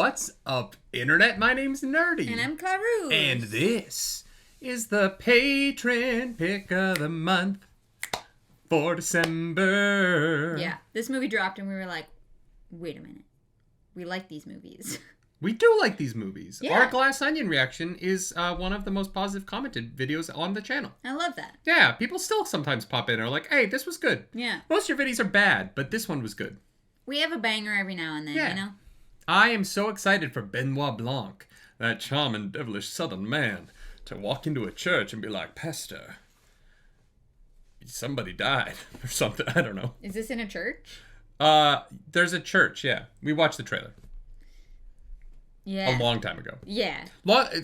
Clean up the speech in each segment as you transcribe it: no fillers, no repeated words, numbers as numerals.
What's up, Internet? My name's Nerdy. And I'm Caruth. And this is the patron pick of the month for December. Yeah, this movie dropped and we were like, wait a minute. We like these movies. We do like these movies. Yeah. Our Glass Onion reaction is one of the most positive commented videos on the channel. I love that. Yeah, people still sometimes pop in and are like, hey, this was good. Yeah. Most of your videos are bad, but this one was good. We have a banger every now and then, Yeah. you know? I am so excited for Benoit Blanc, that charming, devilish southern man, to walk into a church and be like, Pastor, somebody died or something. I don't know. Is this in a church? There's a church, yeah. We watched the trailer. Yeah. A long time ago. Yeah.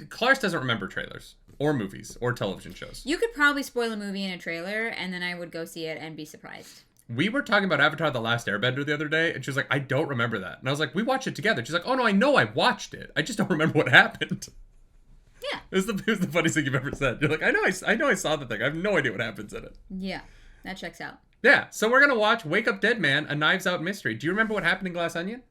Clarence doesn't remember trailers or movies or television shows. You could probably spoil a movie in a trailer and then I would go see it and be surprised. We were talking about Avatar The Last Airbender the other day, and she was like, I don't remember that. And I was like, we watched it together. She's like, oh no, I know I watched it. I just don't remember what happened. Yeah. It was the funniest thing you've ever said. You're like, I know I saw the thing. I have no idea what happens in it. Yeah. That checks out. Yeah, so we're going to watch Wake Up Dead Man, a Knives Out mystery. Do you remember what happened in Glass Onion?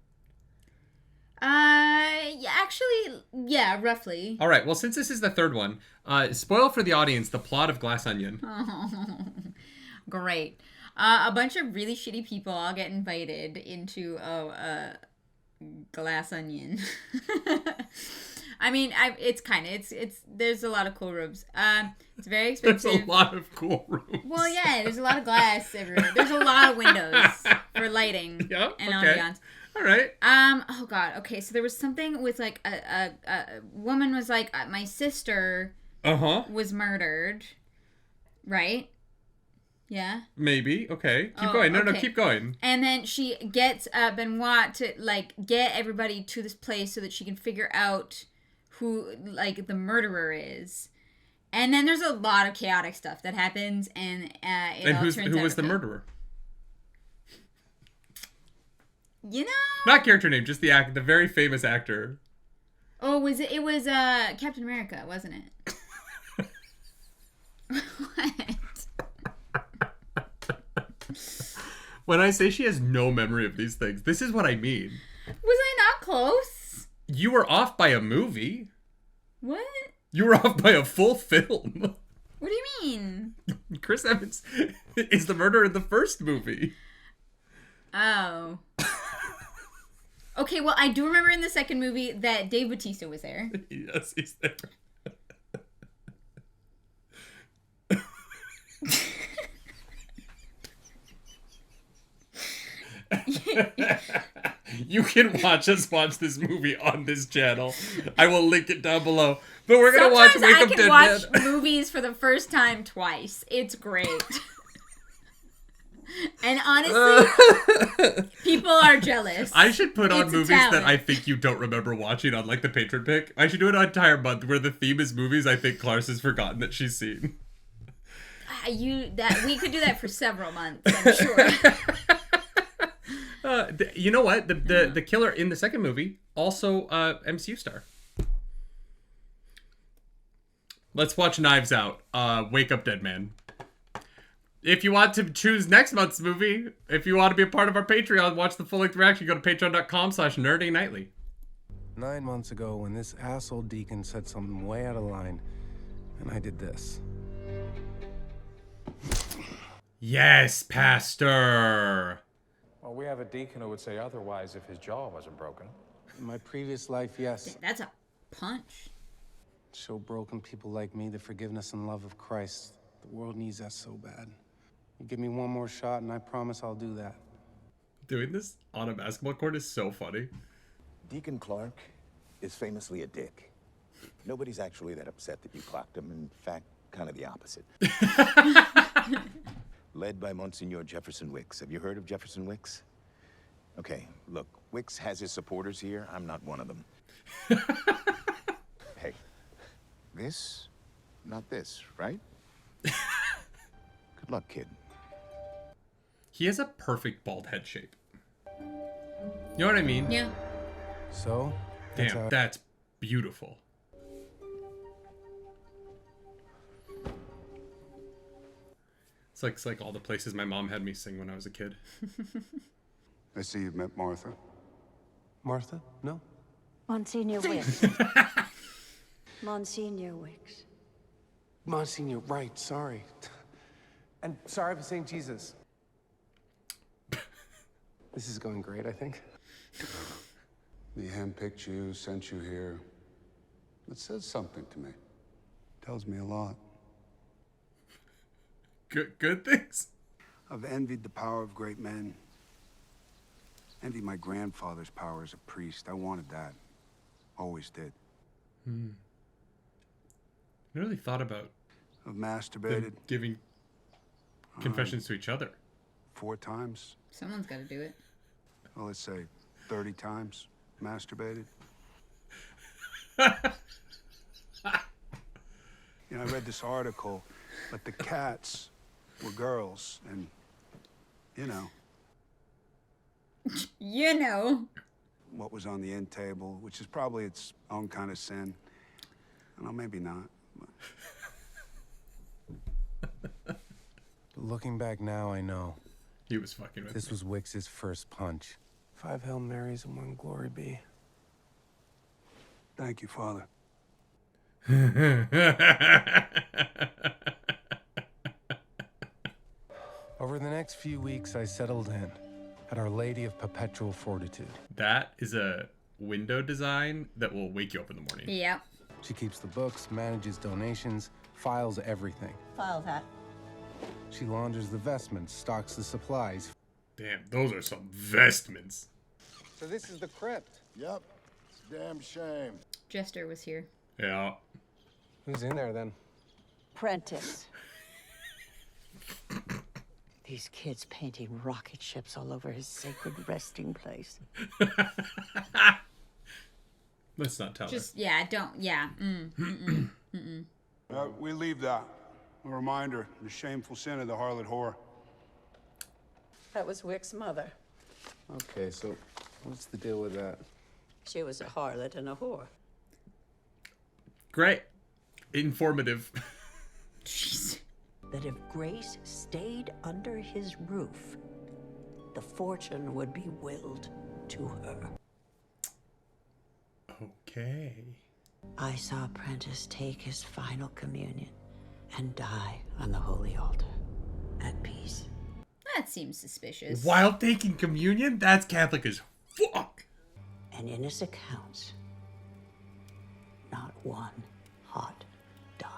Yeah, actually, yeah, roughly. All right, well, since this is the third one, spoil for the audience the plot of Glass Onion. Great. A bunch of really shitty people all get invited into a Glass Onion. I mean, there's a lot of cool rooms. It's very expensive. There's a lot of cool rooms. Well, yeah, there's a lot of glass everywhere. There's a lot of windows for lighting and ambiance. All right. Oh god. Okay, so there was something with like a woman was like, my sister was murdered, right? Yeah. Maybe. Okay. Keep going. No, keep going. And then she gets Benoit to like get everybody to this place so that she can figure out who like the murderer is. And then there's a lot of chaotic stuff that happens, and who was the murderer? You know, not character name, just the the very famous actor. Oh, it was Captain America, wasn't it? What? When I say she has no memory of these things, this is what I mean. Was I not close? You were off by a movie. What? You were off by a full film. What do you mean? Chris Evans is the murderer in the first movie. Oh. Okay, well, I do remember in the second movie that Dave Bautista was there. Yes, he's there. You can watch this movie on this channel. I will link it down below. But we're going to watch Wake Up Dead Man. I can watch movies for the first time twice. It's great. And honestly, people are jealous. I should put on movies that I think you don't remember watching on like the patron pick. I should do an entire month where the theme is movies I think Clarence has forgotten that she's seen. We could do that for several months, I'm sure. You know what? The killer in the second movie also MCU star. Let's watch Knives Out. Wake Up Dead Man. If you want to choose next month's movie, if you want to be a part of our Patreon, watch the full-length reaction, go to patreon.com/nerdynightly. 9 months ago, when this asshole deacon said something way out of line, and I did this. Yes, Pastor. Well, we have a deacon who would say otherwise if his jaw wasn't broken. In my previous life, yes. That's a punch. Show broken people like me the forgiveness and love of Christ. The world needs that so bad. You give me one more shot, and I promise I'll do that. Doing this on a basketball court is so funny. Deacon Clark is famously a dick. Nobody's actually that upset that you clocked him. In fact, kind of the opposite. Led by Monsignor Jefferson Wicks. Have you heard of Jefferson Wicks? Okay, look, Wicks has his supporters here. I'm not one of them. Hey, this, not this, right? Good luck, kid. He has a perfect bald head shape. You know what I mean? Yeah. So? Damn, that's beautiful. It's like all the places my mom had me sing when I was a kid. I see you've met Martha. Martha? No? Monsignor Wicks. Monsignor Wicks. Monsignor, right, sorry. And sorry for saying Jesus. This is going great, I think. We handpicked you, sent you here. It says something to me. Tells me a lot. Good things. I've envied the power of great men. Envied my grandfather's power as a priest. I wanted that. Always did. I really thought about I've masturbated them giving confessions to each other. 4 times. Someone's got to do it. Well, let's say 30 times masturbated. You know, I read this article, but the cats were girls, and, you know, You know. what was on the end table, which is probably its own kind of sin. I don't know, maybe not. But looking back now, I know. He was fucking with This was Wicks's first punch. 5 Hail Marys and 1 Glory Be. Thank you, Father. Over the next few weeks, I settled in at Our Lady of Perpetual Fortitude. That is a window design that will wake you up in the morning. Yep. She keeps the books, manages donations, files everything. File that. She launders the vestments, stocks the supplies. Damn, those are some vestments. So this is the crypt. Yep. It's a damn shame. Jester was here. Yeah. Who's in there then? Prentice. These kids painting rocket ships all over his sacred resting place. Let's not tell Just, yeah, don't, yeah. We leave that. A reminder, the shameful sin of the harlot whore. That was Wick's mother. Okay, so what's the deal with that? She was a harlot and a whore. Great. Informative. Jeez. That if Grace stayed under his roof, the fortune would be willed to her. Okay. I saw Prentice take his final communion and die on the holy altar at peace. That seems suspicious. While taking communion? That's Catholic as fuck. And in his accounts, not one hot dime.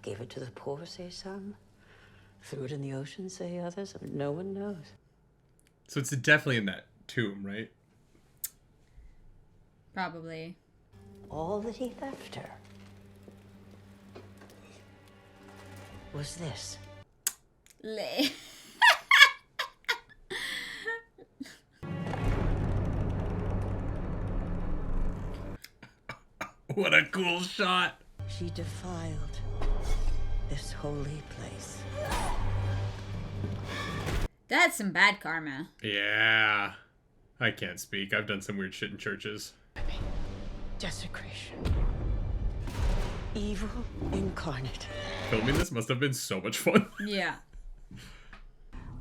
Gave it to the poor, say some. Threw it in the ocean, say others. No one knows. So it's definitely in that tomb, right? Probably. All that he left her was this. Le- What a cool shot. She defiled this holy place. That's some bad karma. Yeah. I can't speak. I've done some weird shit in churches. Desecration. Evil incarnate. Filming this must have been so much fun. Yeah.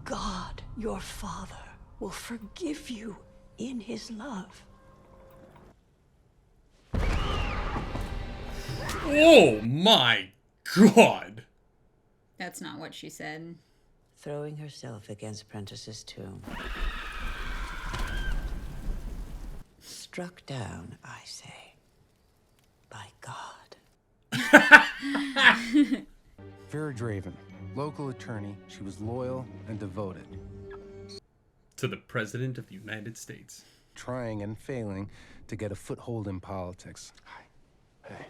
God, your Father, will forgive you in his love. Oh my god. That's not what she said. Throwing herself against Prentice's tomb. Struck down, I say, by God. Vera Draven, local attorney. She was loyal and devoted. To the President of the United States. Trying and failing to get a foothold in politics. Hey,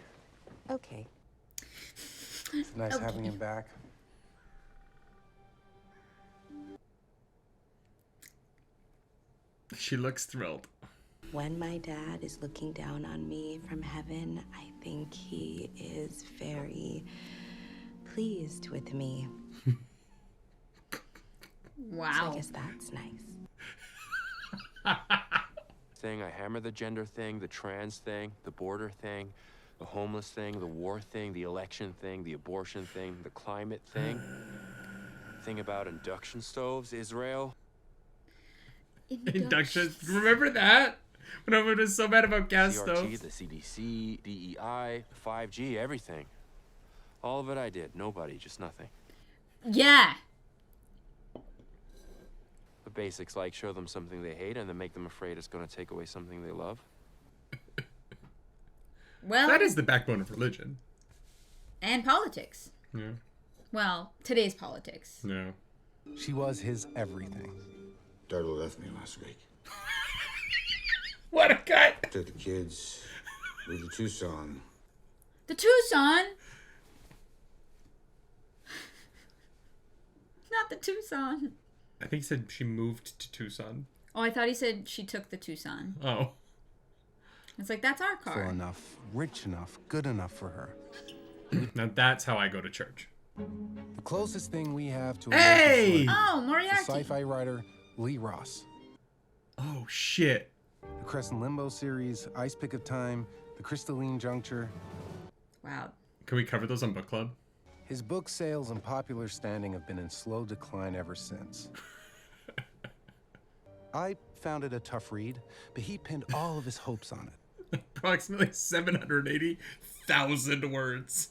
Okay. it's nice having him back. She looks thrilled. When my dad is looking down on me from heaven, I think he is very pleased with me. Wow. So I guess that's nice. I hammer the gender thing, the trans thing, the border thing, the homeless thing, the war thing, the election thing, the abortion thing, the climate thing. Thing about induction stoves, Israel. Inductions. Remember that? When everyone was so mad about gas CRT, stoves. the CDC, DEI, 5G, everything. All of it I did. Nobody, just nothing. Yeah. The basics, like show them something they hate and then make them afraid it's going to take away something they love. Well, That is the backbone of religion. and politics. Yeah. Well, today's politics. Yeah. She was his everything. Darla left me last week. What a cut! Took the kids, moved to Tucson. The Tucson. Not the Tucson. I think he said she moved to Tucson. Oh, I thought he said she took the Tucson. Oh. It's like, that's our car. Full enough, rich enough, good enough for her. Now that's how I go to church. The closest thing we have to a Hey! Oh, the Moriarty. sci-fi writer Lee Ross. Oh, shit. The Crescent Limbo series, Ice Pick of Time, The Crystalline Juncture. Wow. Can we cover those on book club? His book sales and popular standing have been in slow decline ever since. I found it a tough read, but he pinned all of his hopes on it. Approximately 780,000 words.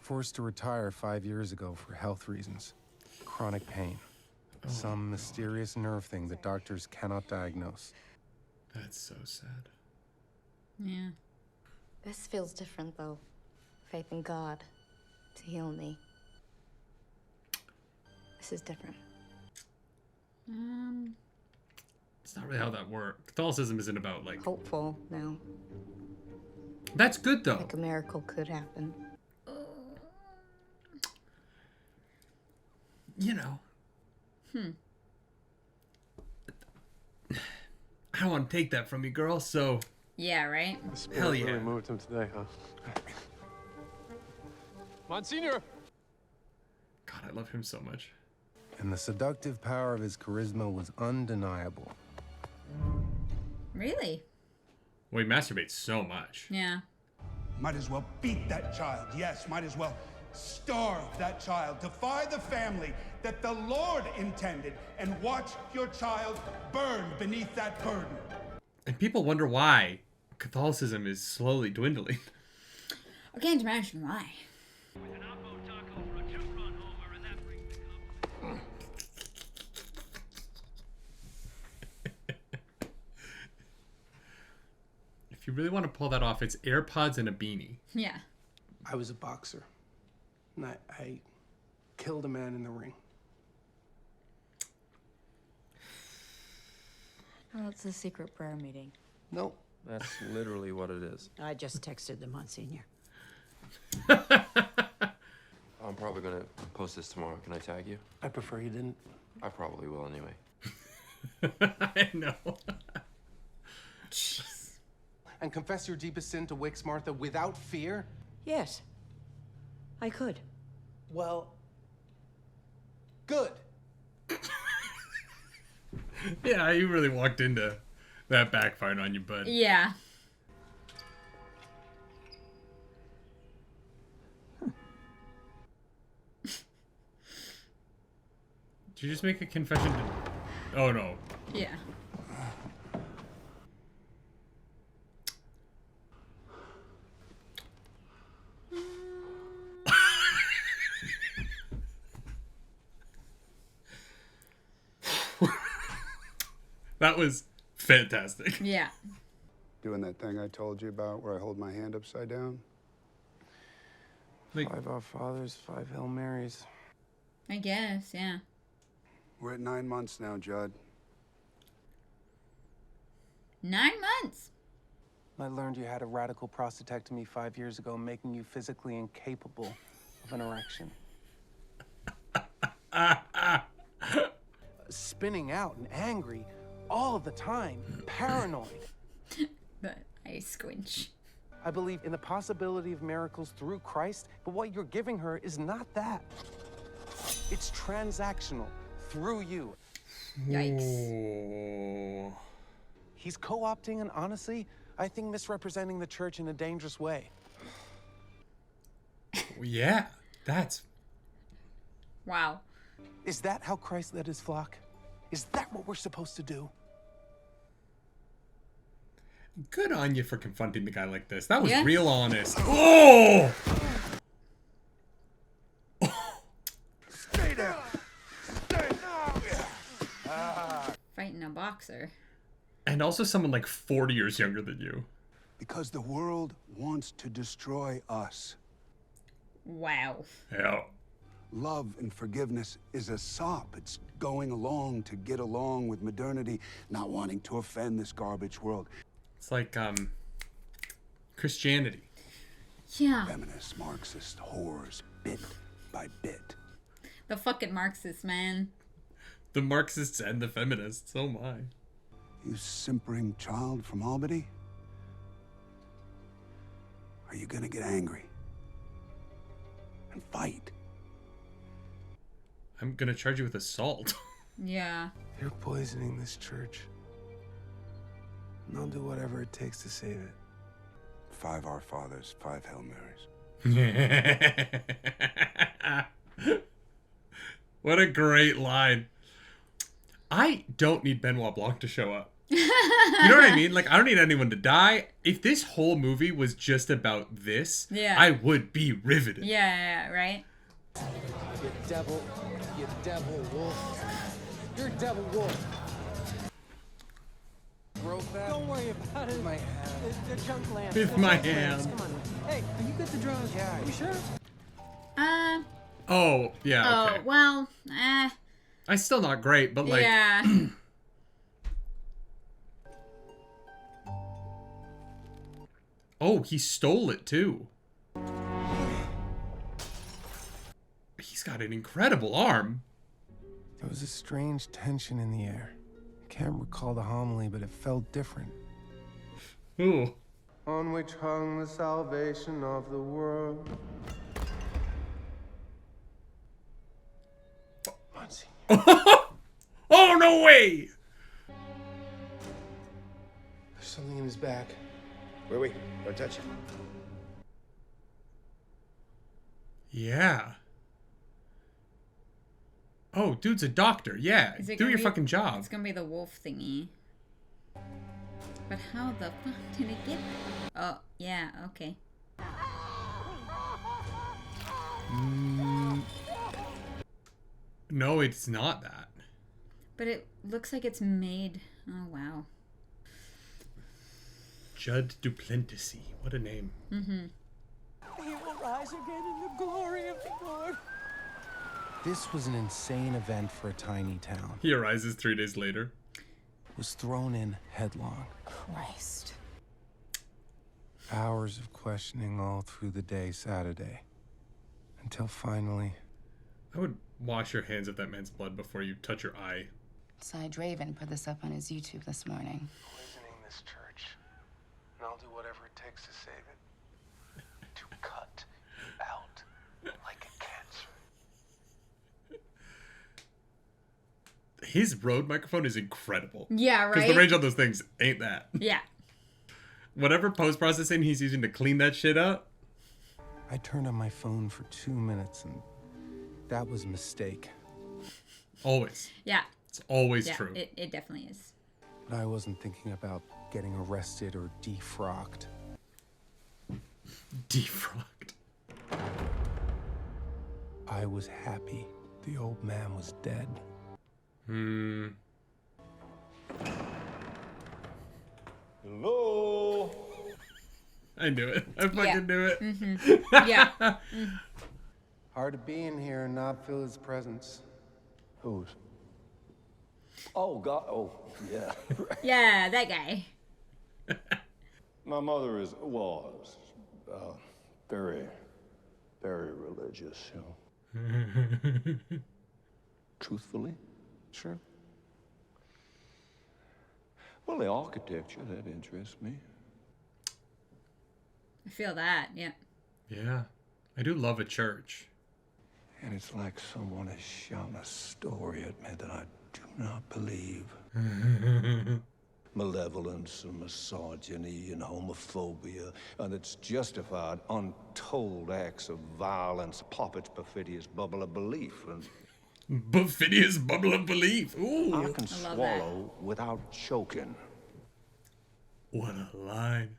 Forced to retire 5 years ago for health reasons. Chronic pain. Some mysterious nerve thing that doctors cannot diagnose. That's so sad. Yeah. This feels different, though. Faith in God to heal me. This is different. It's not really how that works. Catholicism isn't about, like... Hopeful now. That's good, though. Like a miracle could happen. You know. I don't want to take that from you, girl, so... Yeah, right? Hell yeah. Really moved him today, huh? Monsignor! God, I love him so much. And the seductive power of his charisma was undeniable. Really? Well, he masturbates so much. Yeah. Might as well beat that child. Yes, might as well starve that child. Defy the family that the Lord intended and watch your child burn beneath that burden. And people wonder why Catholicism is slowly dwindling. I can't imagine why. If you really want to pull that off, it's AirPods and a beanie. Yeah. I was a boxer. And I killed a man in the ring. Oh, it's a secret prayer meeting. Nope. That's literally what it is. I just texted the Monsignor. I'm probably gonna post this tomorrow. Can I tag you? I prefer you didn't. I probably will anyway. I know. Jeez. And confess your deepest sin to Wix, Martha, without fear? Yes, I could. Well, good. Yeah, you really walked into that backfiring on you, bud. Yeah. Did you just make a confession to... Oh, no. Yeah. That was fantastic. Yeah. Doing that thing I told you about where I hold my hand upside down? Like, 5 Our Fathers, 5 Hail Marys. I guess, yeah. We're at 9 months now, Judd. 9 months. I learned you had a radical prostatectomy 5 years ago, making you physically incapable of an erection. Spinning out and angry all the time, paranoid. But I squinch. I believe in the possibility of miracles through Christ, but what you're giving her is not that. It's transactional through you. Yikes. oh. He's co-opting and honestly, I think misrepresenting the church in a dangerous way. Yeah, that's... Wow. Is that how Christ led his flock? Is that what we're supposed to do? Good on you for confronting the guy like this. That was Yeah. real honest. Oh! Stay down. Stay Fighting a boxer. And also someone like 40 years younger than you. Because the world wants to destroy us. Wow. Yeah. Love and forgiveness is a sop. It's going along to get along with modernity, not wanting to offend this garbage world. It's like Christianity. Yeah. Feminist, Marxist whores, bit by bit. The fucking Marxists, man. The Marxists and the feminists. Oh my. You simpering child from Albany? Are you gonna get angry? And fight? I'm gonna charge you with assault. Yeah. You're poisoning this church. And I'll do whatever it takes to save it. 5 Our Fathers, 5 Hail Marys. What a great line. I don't need Benoit Blanc to show up. You know what I mean? Like, I don't need anyone to die. If this whole movie was just about this, Yeah. I would be riveted. Yeah, right? You devil wolf. You're a devil wolf. Broke that? Don't worry about it. My hand. The junk lamp. With my hand. Come on. Hey, are you good to draw? Yeah. Are you sure? Oh, yeah, okay. Oh, well, I'm still not great, but like... yeah. Oh, he stole it too. He's got an incredible arm. There was a strange tension in the air. I can't recall the homily, but it felt different. Ooh. On which hung the salvation of the world. Oh, no way! There's something in his back. Wait, don't touch it. Yeah. Oh, dude's a doctor. Yeah, Is it do gonna your be- fucking job. It's gonna be the wolf thingy. But how the fuck did it get there? Oh, yeah, okay. No, it's not that. But it looks like it's made. Oh, wow. Judd Duplantis. What a name. Mm-hmm. He will rise again in the glory of the Lord. This was an insane event for a tiny town. He arises 3 days later. Was thrown in headlong. Christ. Hours of questioning all through the day Saturday. Until finally... I would wash your hands of that man's blood before you touch your eye. Cy Draven put this up on his YouTube this morning. Poisoning this church. And I'll do whatever it takes to save it. To cut out like a cancer. His Rode microphone is incredible. Yeah, right? Because the range on those things ain't that. Yeah. Whatever post-processing he's using to clean that shit up. I turned on my phone for 2 minutes and that was a mistake. Always. Yeah. It's always Yeah, true. It definitely is. But I wasn't thinking about getting arrested or defrocked. Defrocked. I was happy the old man was dead. Hello? I knew it. I fucking knew it. Mm-hmm. Yeah. Hard to be in here and not feel his presence. Whose? Oh, God. Oh, yeah. Yeah, that guy. My mother was very, very religious, you know. Truthfully, sure. Well, the architecture, that interests me. I feel that, yeah. Yeah. I do love a church. And it's like someone has shouting a story at me that I do not believe. Malevolence and misogyny and homophobia, and its justified, untold acts of violence pop its perfidious bubble of belief. And Perfidious bubble of belief. Ooh. I can swallow without choking. What a line.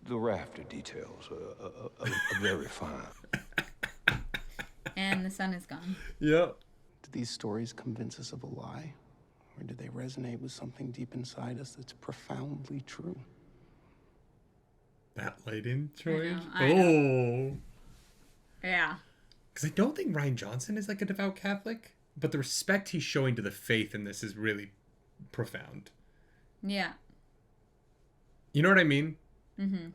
The rafter details are very fine. And the sun is gone. Yep. Do these stories convince us of a lie? Or do they resonate with something deep inside us that's profoundly true? That lighting choice? I know. Yeah. Because I don't think Rian Johnson is like a devout Catholic, but the respect he's showing to the faith in this is really profound. Yeah. You know what I mean? Mm-hmm.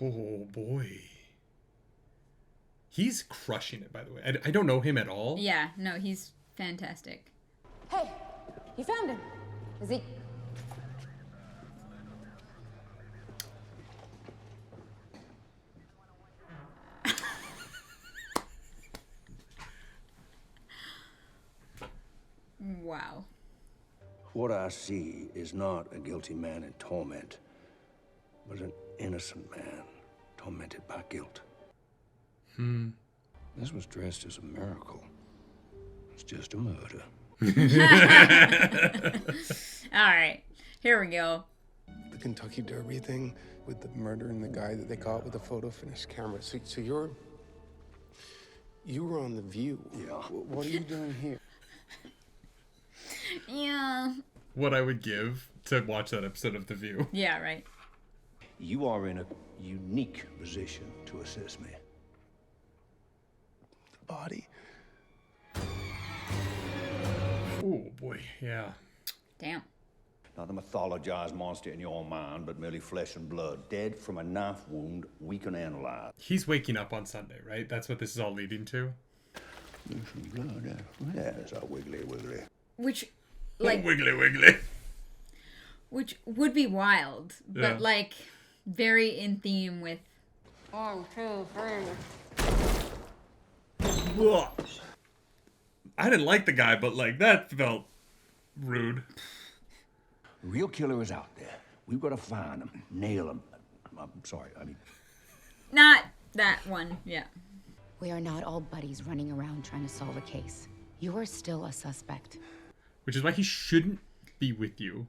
Oh, boy. He's crushing it, by the way. I don't know him at all. Yeah, no, he's fantastic. Hey, you found him. Is he... Wow. What I see is not a guilty man in torment, but an innocent man tormented by guilt. This was dressed as a miracle. It's just a murder. All right, here we go. The Kentucky Derby thing with the murder and the guy that they caught with the photo finish camera. So you were on The View. Yeah. What are you doing here? Yeah. What I would give to watch that episode of The View. Yeah, right. You are in a unique position to assist me. The body. Oh, boy, yeah. Damn. Not a mythologized monster in your mind, but merely flesh and blood, dead from a knife wound we can analyze. He's waking up on Sunday, right? That's what this is all leading to? There's some blood. There's a wiggly wiggly. Which, like... Wiggly wiggly. Which would be wild, but, Yeah. like, very in theme with... 1, 2, 3. Ugh. I didn't like the guy, but, like, that felt rude. The real killer is out there. We've got to find him, nail him. I'm sorry, I mean... Not that one, yeah. We are not all buddies running around trying to solve a case. You are still a suspect. Which is why he shouldn't be with you.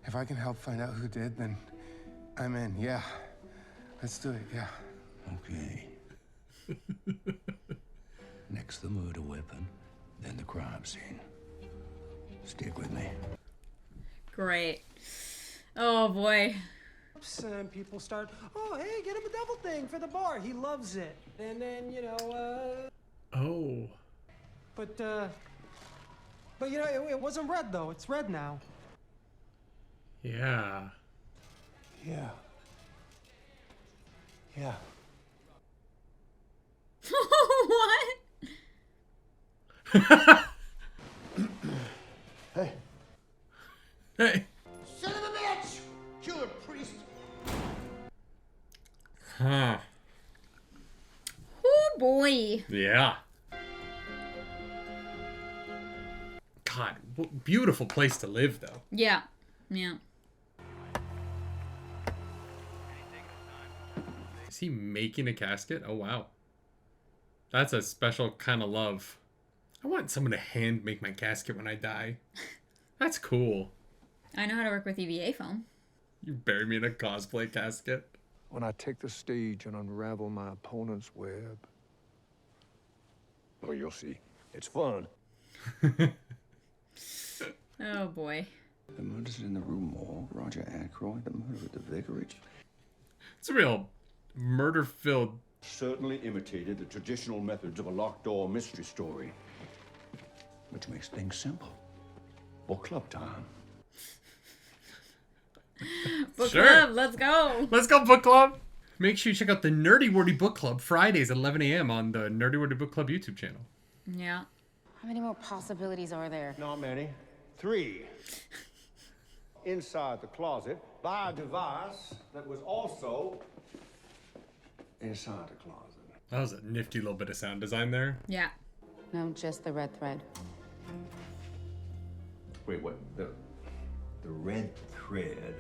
If I can help find out who did, then I'm in. Yeah. Let's do it, yeah. Okay. Next the murder weapon, then the crime scene. Stick with me. Great. Oh, boy. And people start, oh, hey, get him a double thing for the bar. He loves it. And then, Oh. But it wasn't red, though. It's red now. Yeah. Yeah. Yeah. What? Hey. Hey. Son of a bitch! Killer priest! Huh. Oh, boy. Yeah. God, what beautiful place to live, though. Yeah. Yeah. Is he making a casket? Oh, wow. That's a special kind of love. I want someone to hand make my casket when I die. That's cool. I know how to work with EVA foam. You bury me in a cosplay casket. When I take the stage and unravel my opponent's web. Oh, you'll see. It's fun. Oh, boy. The murders in the Rue Morgue, Roger Ackroyd, the murder at the vicarage. It's a real murder-filled... Certainly imitated the traditional methods of a locked door mystery story. Which makes things simple. Book club time. Book club, let's go. Let's go, book club. Make sure you check out the Nerdy Wordy Book Club Fridays at 11 a.m. on the Nerdy Wordy Book Club YouTube channel. Yeah. How many more possibilities are there? Not many. 3. Inside the closet, by a device that was also inside the closet. That was a nifty little bit of sound design there. Yeah. No, just the red thread. Wait, what? The red thread.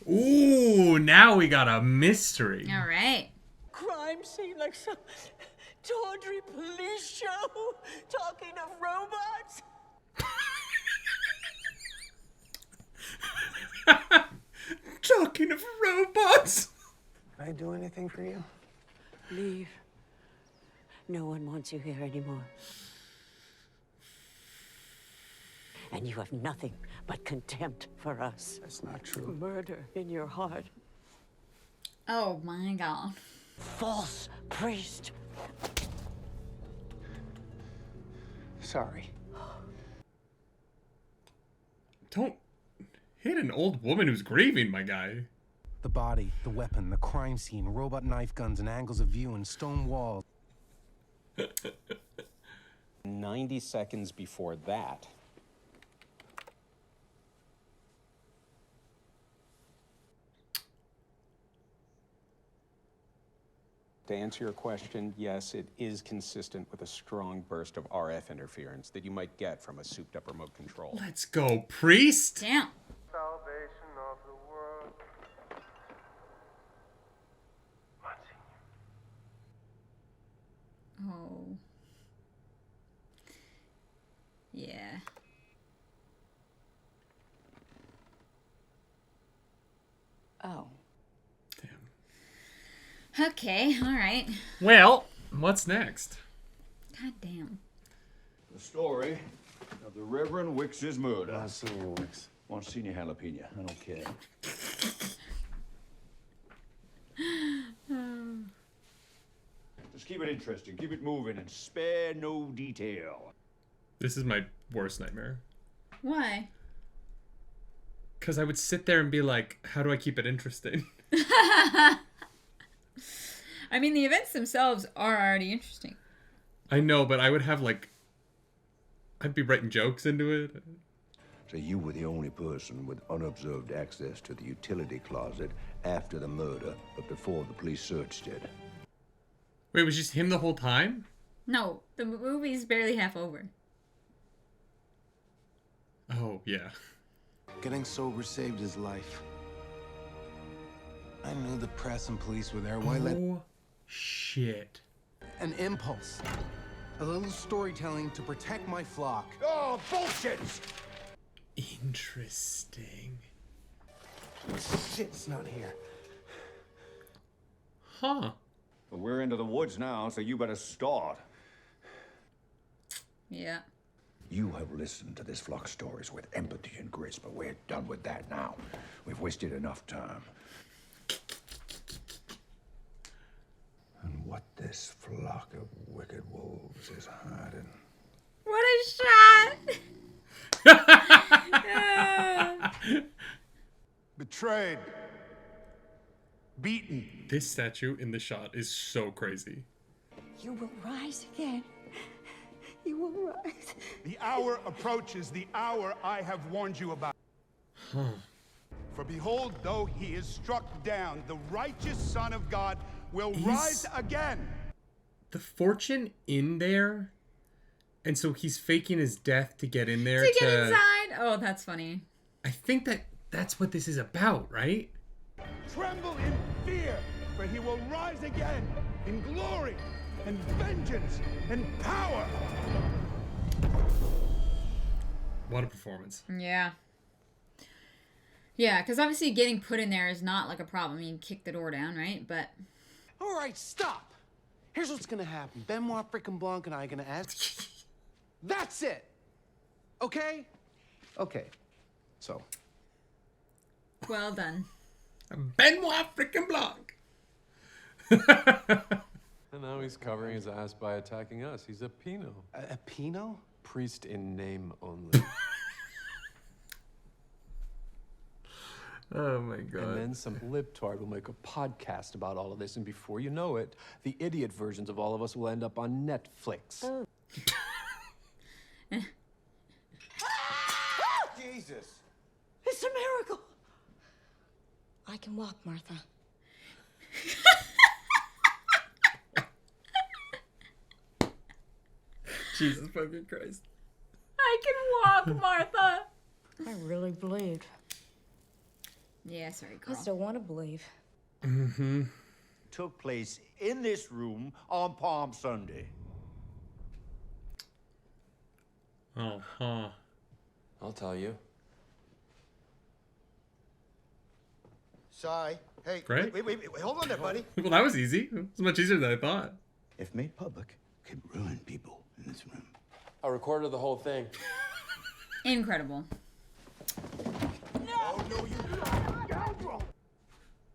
Ooh, now we got a mystery. All right. crime scene like some tawdry police show talking of robots. Talking of robots. Can I do anything for you? Leave. No one wants you here anymore. And you have nothing but contempt for us. That's not true. Murder in your heart. Oh my god. False priest. Sorry. Don't hit an old woman who's grieving, my guy. The body, the weapon, the crime scene, robot knife guns and angles of view and stone walls. 90 seconds before that. To answer your question, yes, it is consistent with a strong burst of RF interference that you might get from a souped-up remote control. Let's go, priest. Damn. Salvation of the world. Oh. Yeah. Oh. Okay, alright. Well, what's next? God damn. The story of the Reverend Wicks's murder. Monsignor Wicks. Monsignor Jalapeno. I don't care. Just keep it interesting, keep it moving, and spare no detail. This is my worst nightmare. Why? Because I would sit there and be like, how do I keep it interesting? I mean, the events themselves are already interesting. I know, but I would have like, I'd be writing jokes into it. So you were the only person with unobserved access to the utility closet after the murder, but before the police searched it. Wait, it was just him the whole time? No, the movie's barely half over. Oh, yeah. Getting sober saved his life. I knew the press and police were there. Why let... Shit. An impulse. A little storytelling to protect my flock. Oh, bullshit! Interesting. Shit's not here. Huh. But we're into the woods now, so you better start. Yeah. You have listened to this flock's stories with empathy and grace, but we're done with that now. We've wasted enough time. And what this flock of wicked wolves is hiding. What a shot! Betrayed. Beaten. This statue in the shot is so crazy. You will rise again. You will rise. The hour approaches, the hour I have warned you about. For behold, though he is struck down, the righteous Son of God will rise again. The fortune in there, and so he's faking his death to get in there. To get inside? Oh, that's funny. I think that's what this is about, right? Tremble in fear, for he will rise again in glory and vengeance and power. What a performance. Yeah. Yeah, because obviously getting put in there is not like a problem. You can kick the door down, right? But... All right, stop. Here's what's gonna happen. Benoit freaking Blanc and I are gonna ask. That's it. Okay? Okay. So. Well done. Benoit freaking Blanc. And now he's covering his ass by attacking us. He's a Pinot. A Pinot? Priest in name only. Oh my god. And then some libtard will make a podcast about all of this, and before you know it, the idiot versions of all of us will end up on Netflix. Oh. Jesus! It's a miracle. I can walk, Martha. Jesus fucking Christ. I can walk, Martha. I really believed. Yeah, sorry, girl. I still want to believe. Mm-hmm. took place in this room on Palm Sunday? Oh, huh. I'll tell you. Sorry. Hey, Great. wait, hold on there, buddy. Well, that was easy. It's much easier than I thought. If made public, could ruin people in this room. I recorded the whole thing. Incredible.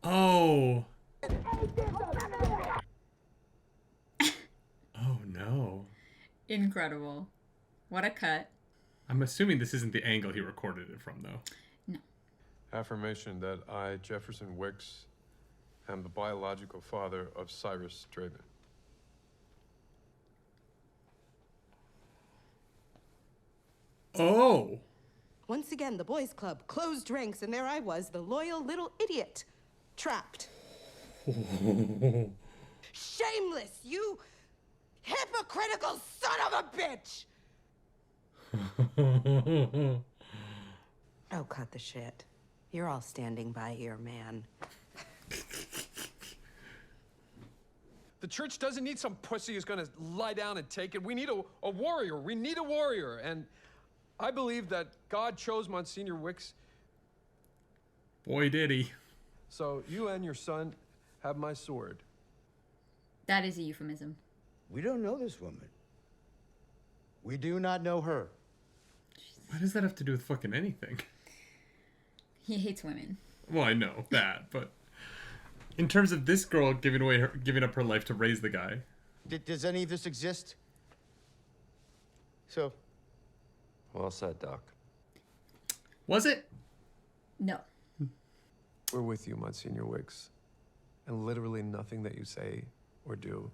Oh. Oh, no. Incredible. What a cut. I'm assuming this isn't the angle he recorded it from, though. Affirmation that I, Jefferson Wicks, am the biological father of Cyrus Draven. Oh. Once again, the boys' club closed ranks, and there I was, the loyal little idiot, trapped. Shameless, you hypocritical son of a bitch! Oh, cut the shit. You're all standing by your man. The church doesn't need some pussy who's gonna lie down and take it. We need a warrior. We need a warrior. And I believe that God chose Monsignor Wicks. Boy, did he. So you and your son have my sword. That is a euphemism. We don't know this woman. We do not know her. What does that have to do with fucking anything? He hates women. Well, I know that, but in terms of this girl giving up her life to raise the guy. Does any of this exist? So. Well said, Doc. Was it? No. We're with you, Monsignor Wicks. And literally nothing that you say or do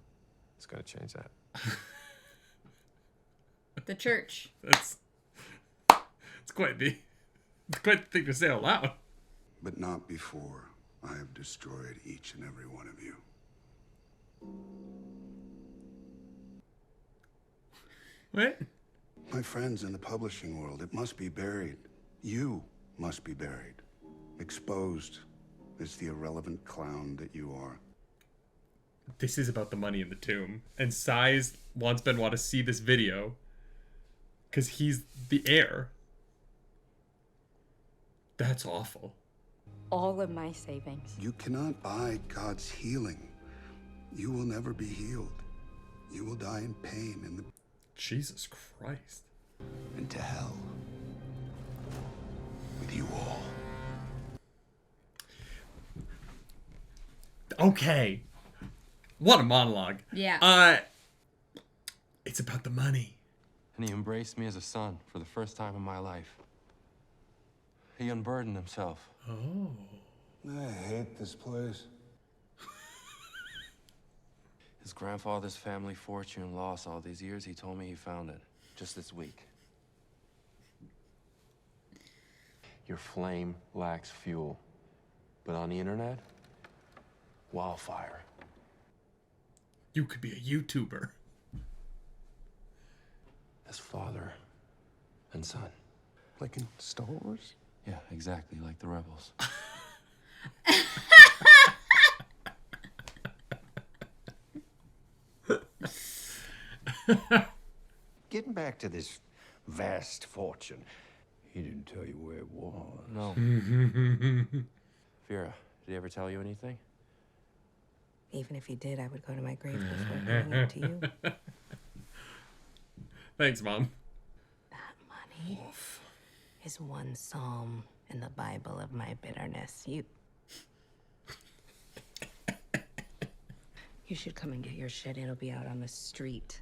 is gonna change that. The church. It's quite the thing to say out loud. But not before I have destroyed each and every one of you. What? My friends in the publishing world, it must be buried. You must be buried. Exposed as the irrelevant clown that you are. This is about the money in the tomb. And Size wants Benoit to see this video because he's the heir. That's awful. All of my savings. You cannot buy God's healing. You will never be healed. You will die in pain and Jesus Christ. into hell. With you all. Okay. What a monologue. Yeah. It's about the money. And he embraced me as a son for the first time in my life. He unburdened himself. Oh. I hate this place. His grandfather's family fortune lost all these years. He told me he found it just this week. Your flame lacks fuel, but on the internet, wildfire. You could be a YouTuber. As father and son. Like in Star Wars? Yeah, exactly, like the rebels. Getting back to this vast fortune, he didn't tell you where it was. No. Vera, did he ever tell you anything? Even if he did, I would go to my grave before giving it to you. Thanks, Mom. That money is one psalm in the Bible of my bitterness. You should come and get your shit. It'll be out on the street.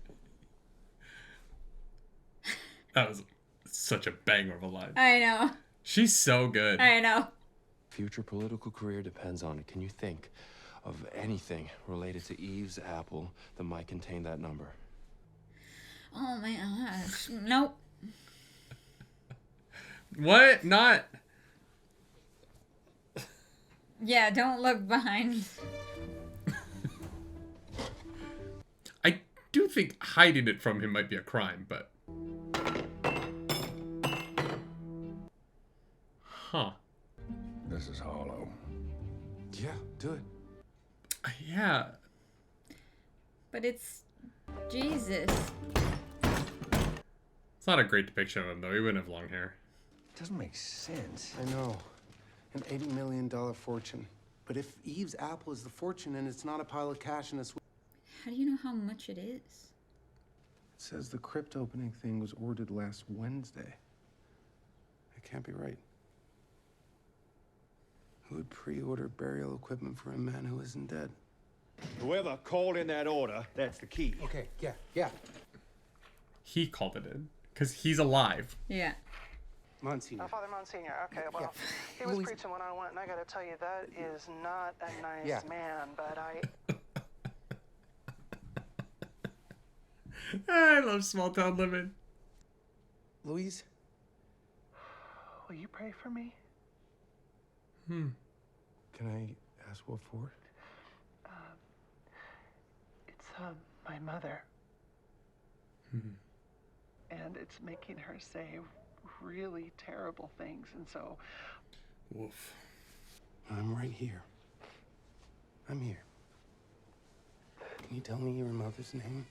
That was such a banger of a line. I know. She's so good. I know. Future political career depends on it. Can you think of anything related to Eve's apple that might contain that number? Oh my gosh. Nope. What? Not. Yeah, don't look behind. I do think hiding it from him might be a crime, but. Huh. This is hollow. Yeah, do it. Yeah. But it's Jesus. It's not a great depiction of him, though. He wouldn't have long hair. Doesn't make sense. I know. An $80 million fortune. But if Eve's apple is the fortune and it's not a pile of cash in a suite. How do you know how much it is? It says the crypt opening thing was ordered last Wednesday. It can't be right. Who would pre-order burial equipment for a man who isn't dead? Whoever called in that order, that's the key. Okay, yeah. He called it in. Because he's alive. Yeah. Monsignor. Father Monsignor, okay, well, he was preaching when I went, and I gotta tell you, that is not a nice man, but I love small town living. Louise? will you pray for me? Can I ask what for? It's, my mother. And it's making her say really terrible things, and so... Woof. I'm right here. I'm here. Can you tell me your mother's name?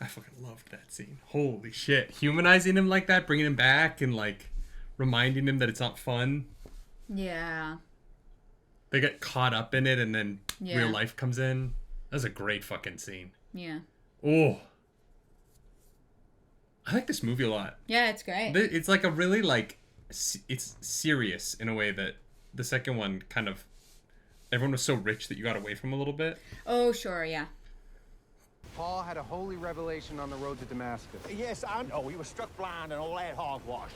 I fucking loved that scene. Holy shit. Humanizing him like that, bringing him back, and, like, reminding him that it's not fun. Yeah. They get caught up in it, and then Yeah. real life comes in. That was a great fucking scene. Yeah. Oh. I like this movie a lot. Yeah, it's great. It's like a really, like, it's serious in a way that the second one kind of, everyone was so rich that you got away from a little bit. Oh, sure, yeah. Paul had a holy revelation on the road to Damascus. Yes, I know. He was struck blind and all that hogwash.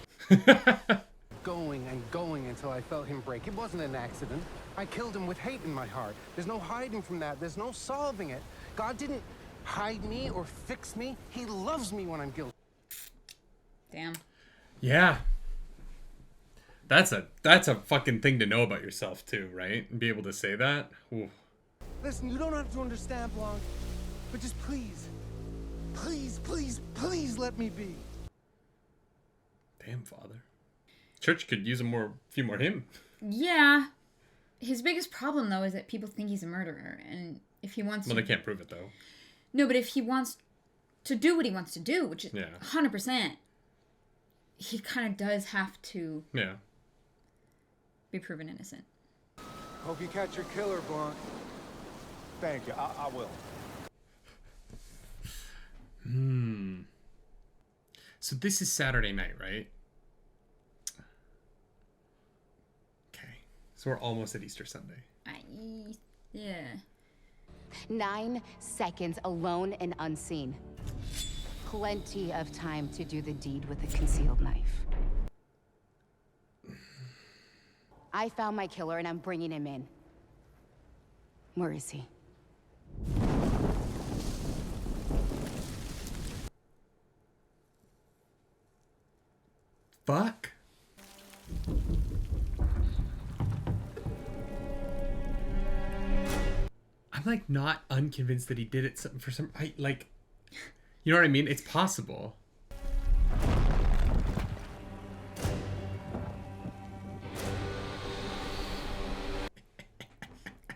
Going and going until I felt him break. It wasn't an accident. I killed him with hate in my heart. There's no hiding from that. There's no solving it. God didn't hide me or fix me. He loves me when I'm guilty. Damn. Yeah. That's a fucking thing to know about yourself too, right? And be able to say that. Ooh. Listen, you don't have to understand, Blanc, but just please, please let me be. Damn, Father. Church could use a few more him. Yeah. His biggest problem, though, is that people think he's a murderer, and if he wants Well, to... they can't prove it, though. No, but if he wants to do what he wants to do, which is 100%, he kind of does have to be proven innocent. Hope you catch your killer, Blanc. Thank you. I will. So this is Saturday night, right? Okay. So we're almost at Easter Sunday. Yeah. 9 seconds alone and unseen. Plenty of time to do the deed with a concealed knife. I found my killer and I'm bringing him in. Where is he? Fuck. I'm like not unconvinced that he did it for some like, you know what I mean? It's possible.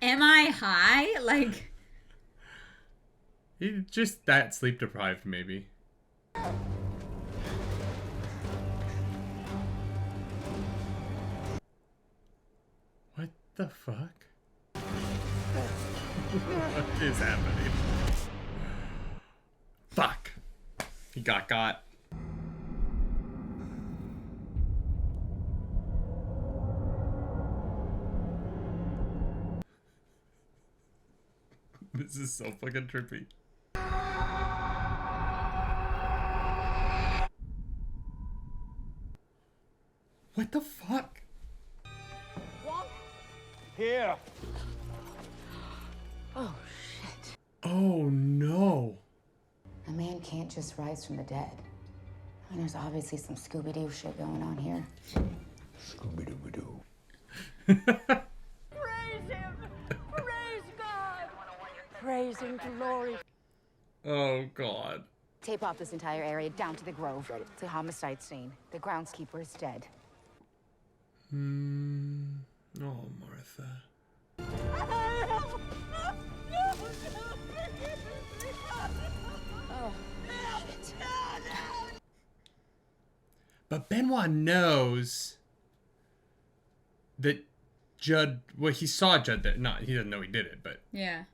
Am I high? Like, He's just that sleep deprived, maybe. What the fuck? What is happening? Fuck. He got. This is so fucking trippy. What the fuck? Here. Oh, shit. Oh, no. A man can't just rise from the dead. I mean, there's obviously some Scooby-Doo shit going on here. Scooby-Doo-Doo. Praise him! Praise God! Praise and glory. Oh, God. Tape off this entire area down to the Grove. It's a homicide scene. The groundskeeper is dead. Oh, Martha. But Benoit knows that Judd, well, he saw Judd there. Not, he doesn't know he did it, but. Yeah.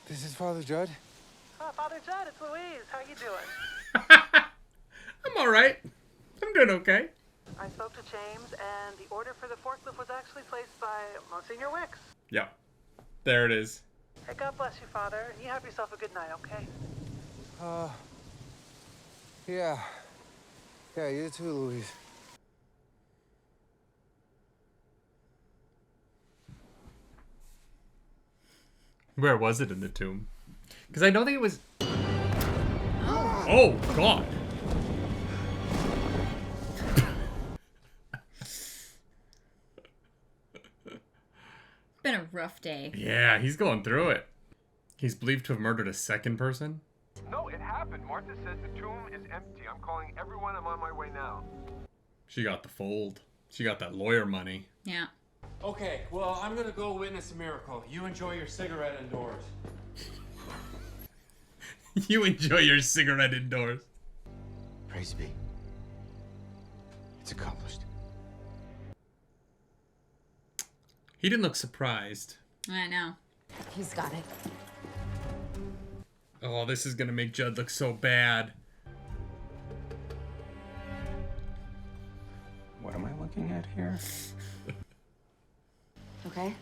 This is Father Judd. Oh, Father Judd, it's Louise. How you doing? I'm all right. I'm doing okay. I spoke to James, and the order for the forklift was actually placed by Monsignor Wicks. Yeah. There it is. Hey, God bless you, Father, and you have yourself a good night, okay? Yeah. Yeah, you too, Louise. Where was it in the tomb? Because I don't think it was... Oh, God. Been a rough day. Yeah, he's going through it. He's believed to have murdered a second person. No, it happened. Martha says the tomb is empty. I'm calling everyone. I'm on my way now. She got the fold. She got that lawyer money. Yeah. Okay, well, I'm gonna go witness a miracle. You enjoy your cigarette indoors. You enjoy your cigarette indoors. Praise be. It's accomplished. He didn't look surprised. I know. He's got it. Oh, this is gonna make Judd look so bad. What am I looking at here? Okay.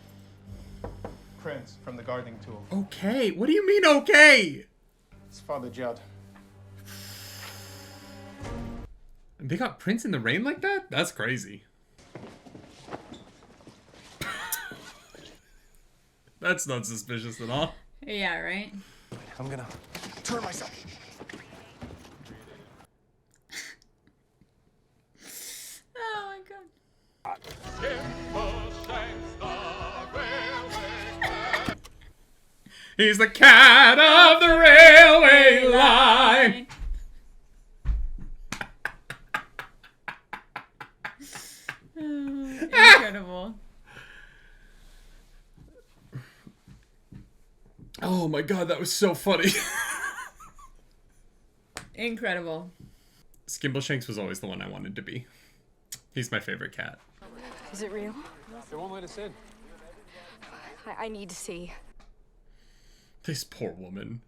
Prince from the gardening tool. Okay, what do you mean okay? It's Father Judd. They got Prince in the rain like that? That's crazy. That's not suspicious at all. Yeah, right? I'm gonna turn myself. Oh my God. He's the cat of the railway line. Incredible. Oh my God, that was so funny. Incredible. Skimbleshanks was always the one I wanted to be. He's my favorite cat. Is it real? They won't let us in. I need to see. This poor woman.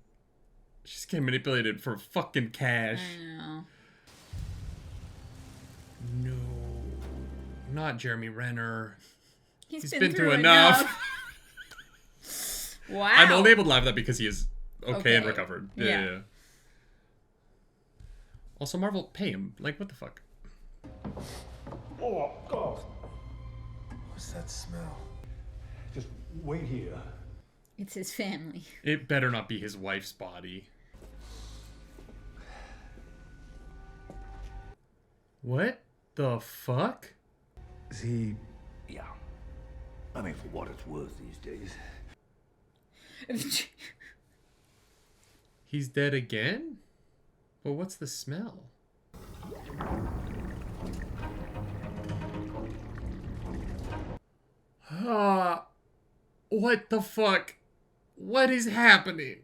She's getting manipulated for fucking cash. I know. No. Not Jeremy Renner. He's been through enough. Wow. I'm only able to laugh at that because he is okay and Okay. recovered. Yeah. Yeah. Also, Marvel, pay him. Like, what the fuck? Oh, God. What's that smell? Just wait here. It's his family. It better not be his wife's body. What the fuck? Is he... Yeah. I mean, for what it's worth these days. He's dead again? Well, what's the smell? What the fuck? What is happening?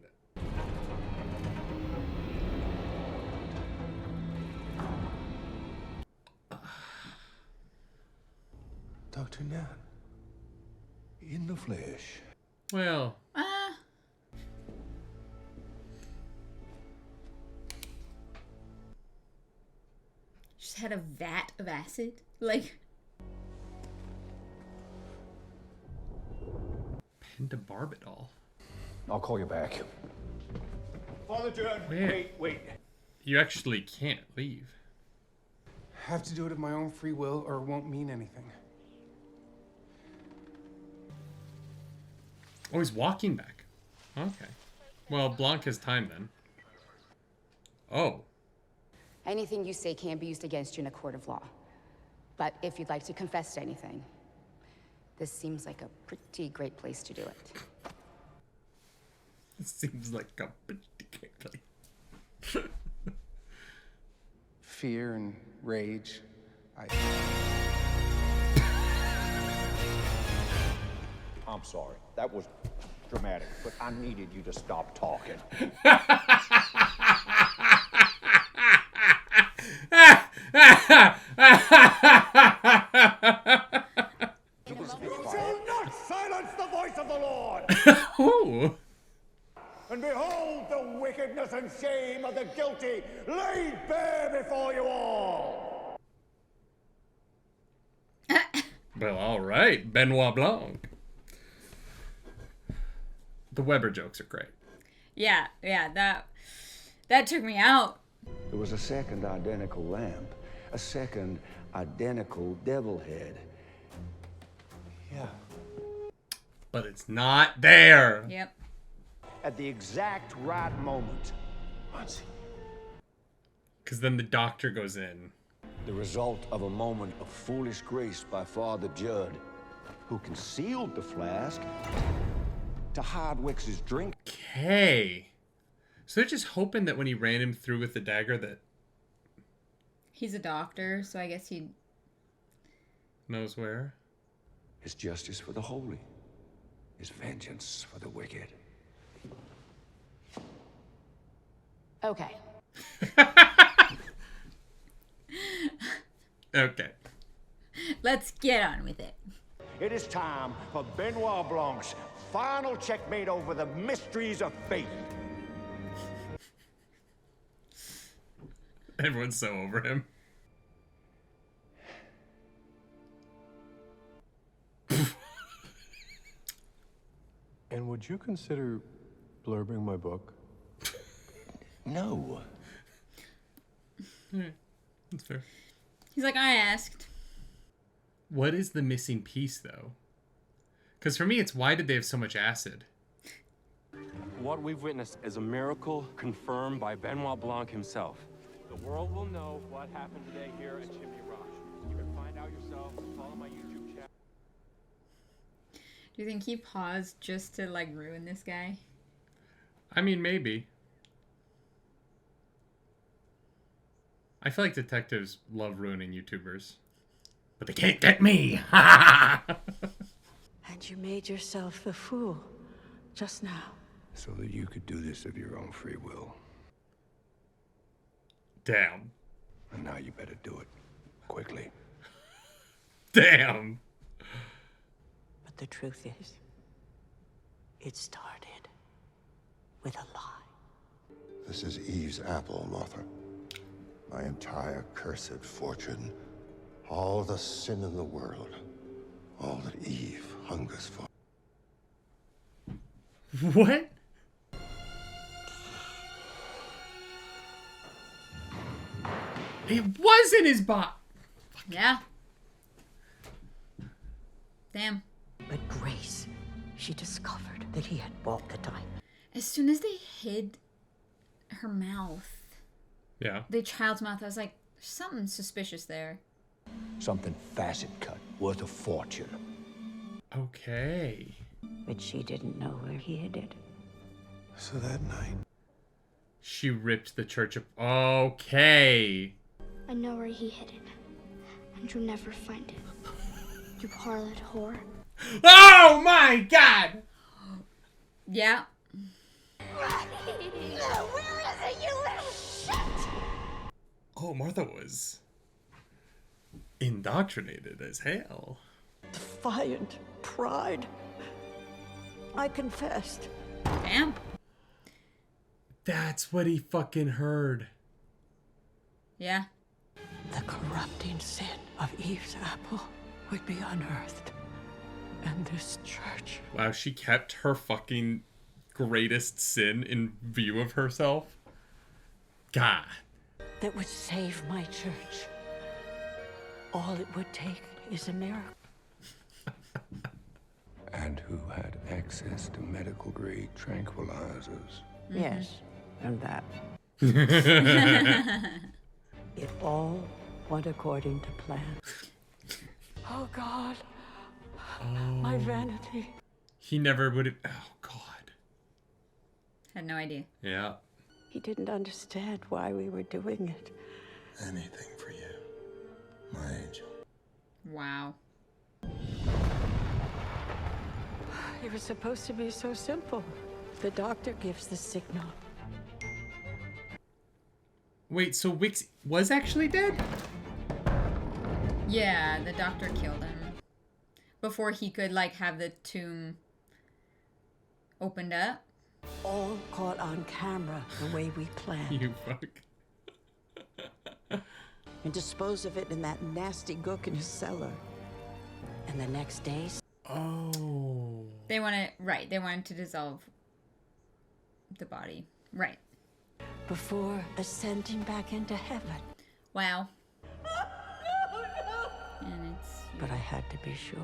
Dr. Nan. In the flesh. Well... Just had a vat of acid. Like... Pentobarbital. I'll call you back. Father Judd, wait. You actually can't leave. Have to do it of my own free will or it won't mean anything. Oh, he's walking back. Okay. Well, Blanc has time then. Oh. Anything you say can't be used against you in a court of law. But if you'd like to confess to anything, this seems like a pretty great place to do it. It seems like a pretty great place. Fear and rage. I'm sorry. That was dramatic, but I needed you to stop talking. shall not silence the voice of the Lord! Ooh. And behold the wickedness and shame of the guilty laid bare before you all! Well, all right, Benoit Blanc. The Weber jokes are great. Yeah, that took me out. There was a second identical lamp, a second identical devil head. Yeah. But it's not there. Yep. At the exact right moment. Because then the doctor goes in. The result of a moment of foolish grace by Father Judd, who concealed the flask to hide Wix's drink. Okay. So they're just hoping that when he ran him through with the dagger that... He's a doctor, so I guess he knows where. His justice for the holy. His vengeance for the wicked. Okay. Okay. Let's get on with it. It is time for Benoit Blanc's final checkmate over the mysteries of faith. Everyone's so over him. And would you consider blurbing my book? No. That's fair. He's like, I asked. What is the missing piece, though? Because for me, it's why did they have so much acid? What we've witnessed is a miracle confirmed by Benoit Blanc himself. The world will know what happened today here at Chimney Rock. You can find out yourself. Follow my YouTube channel. Do you think he paused just to like ruin this guy? I mean, maybe. I feel like detectives love ruining YouTubers. But they can't get me! And you made yourself the fool just now. So that you could do this of your own free will. Damn. And now you better do it. Quickly. Damn. But the truth is, it started with a lie. This is Eve's apple, Martha. My entire cursed fortune. All the sin in the world. All that Eve hungers for. What? It was in his bot. Yeah. Damn. But Grace, she discovered that he had bought the diamond. As soon as they hid her mouth, yeah, the child's mouth, I was like, there's something suspicious there. Something facet cut, worth a fortune. Okay. But she didn't know where he hid it. So that night, she ripped the church up. Okay. I know where he hid it, and you'll never find it. You harlot whore. Oh my god! Yeah. Where is it, you little shit? Oh, Martha was indoctrinated as hell. Defiant pride. I confessed. Damn. That's what he fucking heard. Yeah. The corrupting sin of Eve's apple would be unearthed. And this church. Wow, she kept her fucking greatest sin in view of herself. God. That would save my church. All it would take is a miracle. And who had access to medical grade tranquilizers. Yes, and that. It all went according to plan. Oh God. My vanity. He never would have. Oh God. Had no idea. Yeah. He didn't understand why we were doing it. anything for you, my angel. Wow. It was supposed to be so simple. The doctor gives the signal. Wait, so Wix was actually dead? Yeah, the doctor killed him before he could like have the tomb opened up. All caught on camera the way we planned. You fuck. And dispose of it in that nasty gook in his cellar. And the next day... Oh. They wanted to dissolve the body. Right. Before ascending back into heaven. Wow. And it's... But I had to be sure.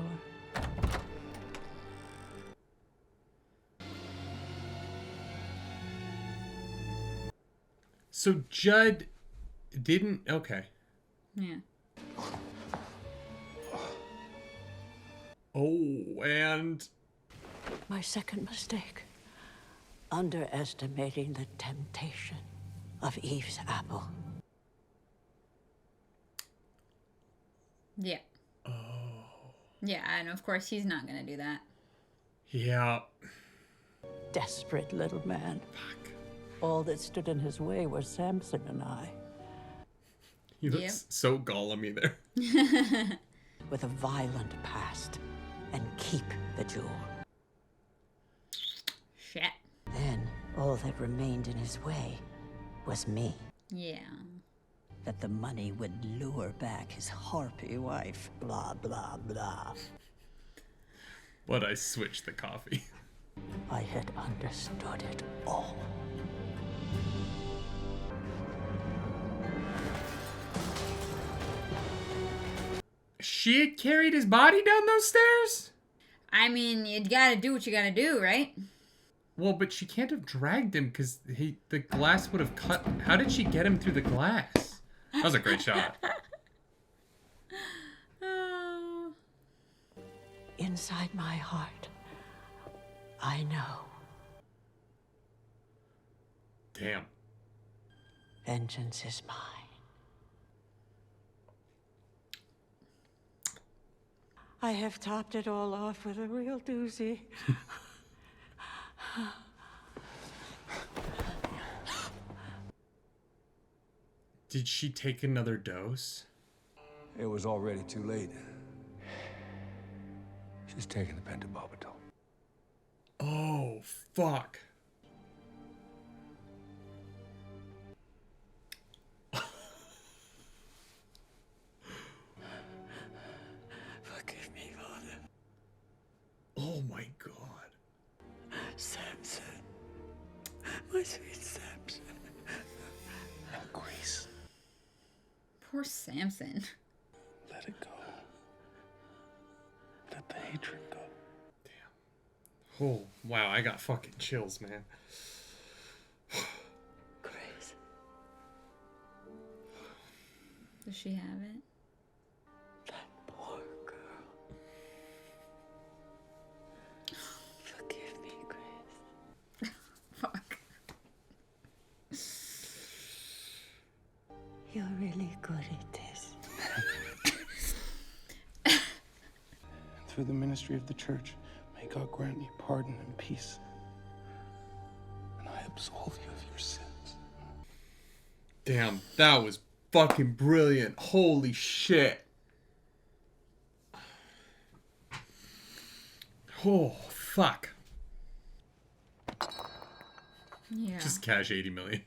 So Judd didn't... Okay. Yeah. Oh, and... My second mistake. Underestimating the temptation of Eve's apple. Yeah. Oh. Yeah, and of course he's not gonna do that. Yeah. Desperate little man. Fuck. All that stood in his way were Samson and I. He looks so Gollum-y there. With a violent past. And keep the jewel. Shit. Then, all that remained in his way was me. Yeah. That the money would lure back his harpy wife. Blah, blah, blah. But I switched the coffee. I had understood it all. She had carried his body down those stairs? I mean, you gotta do what you gotta do, right? Well, but she can't have dragged him because the glass would have cut. How did she get him through the glass? That was a great shot. Inside my heart, I know. Damn. Vengeance is mine. I have topped it all off with a real doozy. Did she take another dose? It was already too late. She's taking the pentobarbital. Oh, fuck. Forgive me, Father. Oh my God. Samson. My sweet Samson. Grace. Poor Samson. Let it go. Let the hatred go. Oh, wow, I got fucking chills, man. Grace. Does she have it? Poor girl. Forgive me, Grace. Fuck. You're really good at this. Through the ministry of the church, may God grant you pardon and peace. And I absolve you of your sins. Damn, that was fucking brilliant. Holy shit. Oh, fuck. Yeah. Just cash 80 million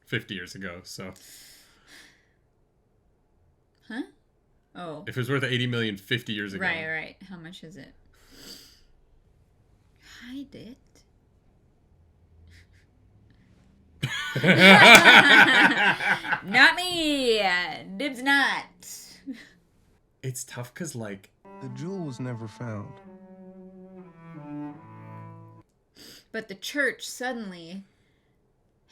50 years ago, so. Huh? Oh. If it was worth 80 million 50 years ago. Right. How much is it? Hide it. Not me. Dibs not. It's tough because, like... The jewel was never found. But the church suddenly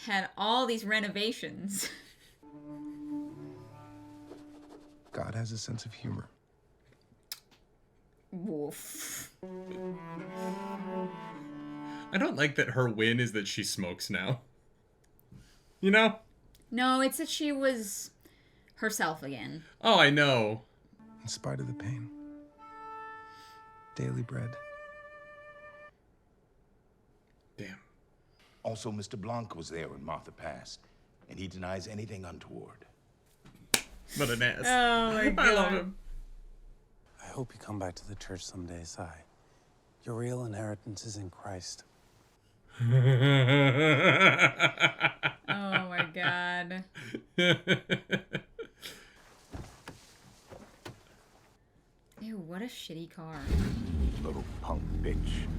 had all these renovations. God has a sense of humor. Woof. I don't like that her win is that she smokes now. You know? No, it's that she was herself again. Oh, I know. In spite of the pain. Daily bread. Damn. Also, Mr. Blanc was there when Martha passed, and he denies anything untoward. What an ass. Oh my God. I love him. hope you come back to the church someday, Si. Your real inheritance is in Christ. Oh my god. Ew, what a shitty car. Little punk bitch.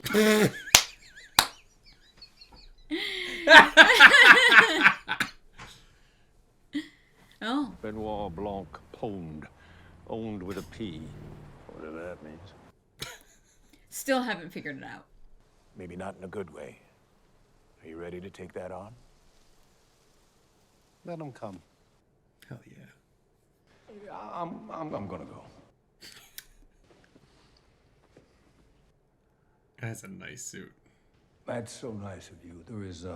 Oh. Benoit Blanc pwned. Owned with a P. Whatever that means. Still haven't figured it out. Maybe not in a good way. Are you ready to take that on? Let him come. Hell yeah. I'm gonna go. That's a nice suit. That's so nice of you. There is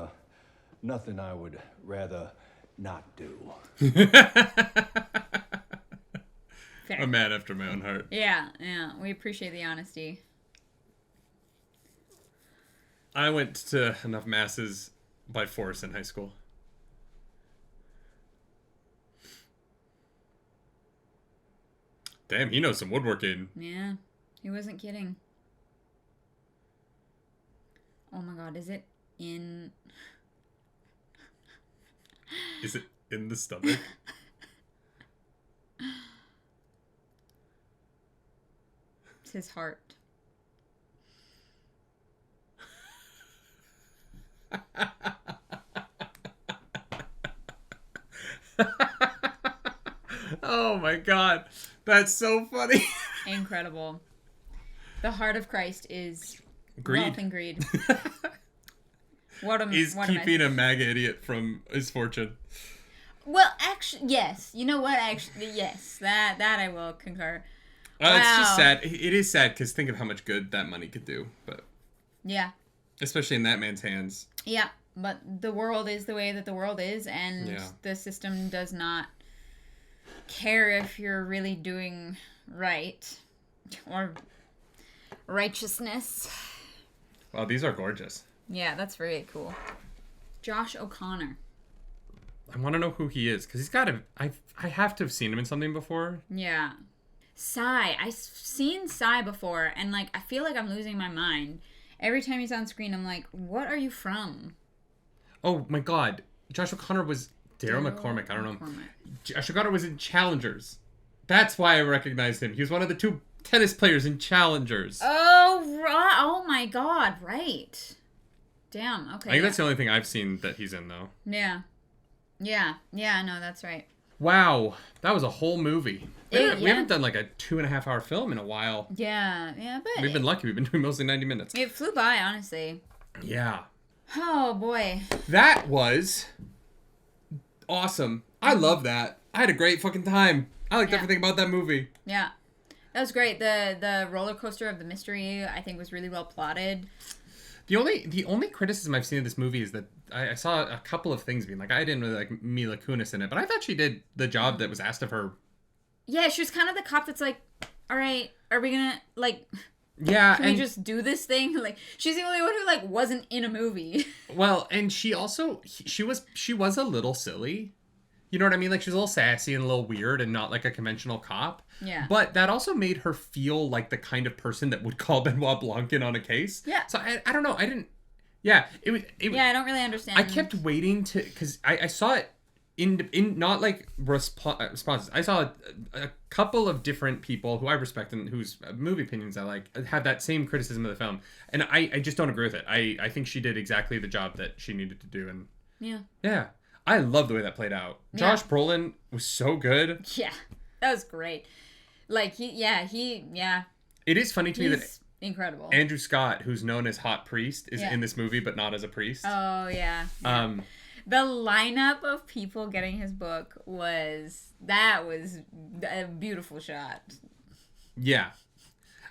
nothing I would rather not do. Fair. A man after my own heart. Yeah, we appreciate the honesty. I went to enough masses by force in high school. Damn, he knows some woodworking. Yeah, he wasn't kidding. Oh my god, is it in... Is it in the stomach? It's his heart. Oh my god. That's so funny. Incredible. The heart of Christ is Greed. wealth and greed. He's keeping a MAGA idiot from his fortune. Well, actually, yes. You know what? Actually, yes. That I will concur. Wow. It's just sad. It is sad because think of how much good that money could do. But yeah. Especially in that man's hands. Yeah, but the world is the way that the world is, and the system does not care if you're really doing right or righteousness. Wow, these are gorgeous. Yeah, that's very cool. Josh O'Connor. I want to know who he is because he's got to. I have to have seen him in something before. Yeah. Psy. I've seen Psy before, and like I feel like I'm losing my mind. Every time he's on screen, I'm like, what are you from? Oh my god. Josh O'Connor was Daryl McCormick. I don't know. Josh O'Connor was in Challengers. That's why I recognized him. He was one of the 2 tennis players in Challengers. Oh, right. Oh my god, right. Damn, okay. I think that's the only thing I've seen that he's in, though. Yeah. No, that's right. Wow. That was a whole movie. We Yeah. haven't done like a 2.5 hour film in a while. Yeah, but... We've been lucky. We've been doing mostly 90 minutes. It flew by, honestly. Yeah. Oh, boy. That was awesome. I love that. I had a great fucking time. I liked everything about that movie. Yeah. That was great. The roller coaster of the mystery, I think, was really well plotted. The only criticism I've seen of this movie is that I saw a couple of things being like, I didn't really like Mila Kunis in it, but I thought she did the job that was asked of her. Yeah, she was kind of the cop that's like, all right, are we gonna, like... Yeah, can we just do this thing? Like, she's the only one who like wasn't in a movie. Well, and she also she was a little silly. You know what I mean? Like, she was a little sassy and a little weird and not like a conventional cop. Yeah. But that also made her feel like the kind of person that would call Benoit Blanc in on a case. Yeah. So I don't know. I didn't. Yeah. Yeah, I don't really understand. I kept waiting to because I saw it in not like responses. I saw a couple of different people who I respect and whose movie opinions I like have that same criticism of the film, and I just don't agree with it. I think she did exactly the job that she needed to do, and yeah. I love the way that played out. Josh Brolin was so good. Yeah, that was great. Like he. It is funny to me that incredible. Andrew Scott, who's known as Hot Priest, is in this movie, but not as a priest. Oh yeah. The lineup of people getting his book was a beautiful shot. Yeah,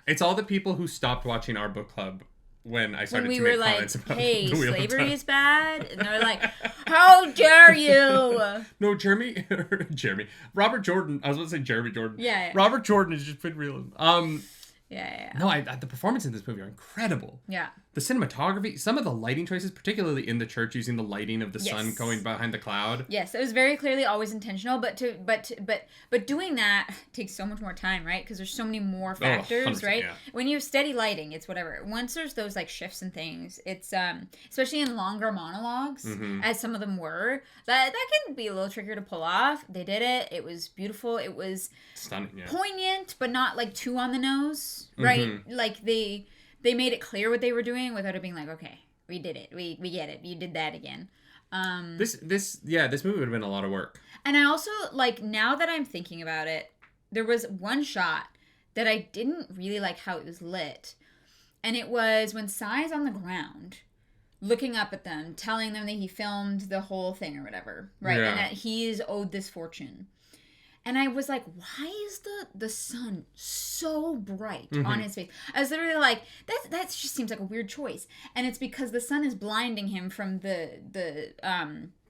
it's all the people who stopped watching our book club when I started to make comments about hey, the Wheel of slavery Time. is bad, and they're like, how dare you? No, Jeremy. Robert Jordan. I was about to say Jeremy Jordan. Yeah. Robert Jordan has just been real. Yeah. No, the performances in this movie are incredible. Yeah. The cinematography, some of the lighting choices, particularly in the church, using the lighting of the sun Yes. going behind the cloud. Yes, it was very clearly always intentional, but doing that takes so much more time, right? Because there's so many more factors, 100%, right? yeah. When you have steady lighting, it's whatever. Once there's those like shifts and things, it's especially in longer monologues, as some of them were, that can be a little trickier to pull off. They did it. It was beautiful. It was stunning, yeah. Poignant, but not like too on the nose, right? Like they made it clear what they were doing without it being like, okay, we did it. We get it. You did that again. This movie would have been a lot of work. And I also, like, now that I'm thinking about it, there was one shot that I didn't really like how it was lit. And it was when Sai's on the ground, looking up at them, telling them that he filmed the whole thing or whatever, right? Yeah. And that he's owed this fortune. And I was like, why is the sun so bright on his face? I was literally like, that just seems like a weird choice. And it's because the sun is blinding him from the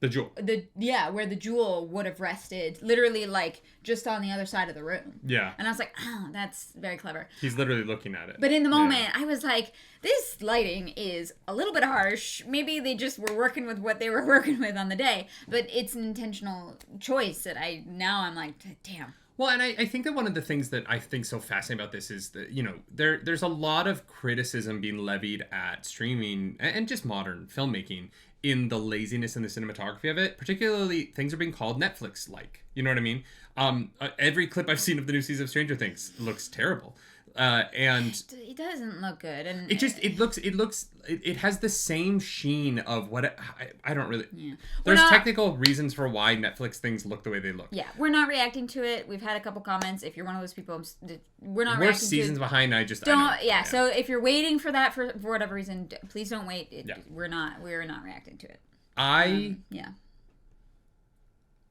jewel. Where the jewel would have rested, literally like just on the other side of the room. Yeah. And I was like, oh, that's very clever. He's literally looking at it. But in the moment, I was like, this lighting is a little bit harsh. Maybe they just were working with what they were working with on the day, but it's an intentional choice that I'm like, damn. Well, and I think that one of the things that I think so fascinating about this is that, you know, there's a lot of criticism being levied at streaming and just modern filmmaking in the laziness and the cinematography of it. Particularly, things are being called Netflix-like. You know what I mean? Every clip I've seen of the new season of Stranger Things looks terrible. And it doesn't look good, and it has the same sheen of what I don't really. Yeah. There's technical reasons for why Netflix things look the way they look. Yeah, we're not reacting to it. We've had a couple comments. If you're one of those people, we're not. We're reacting seasons to it. behind. Yeah. So if you're waiting for that for whatever reason, please don't wait. We're not reacting to it. I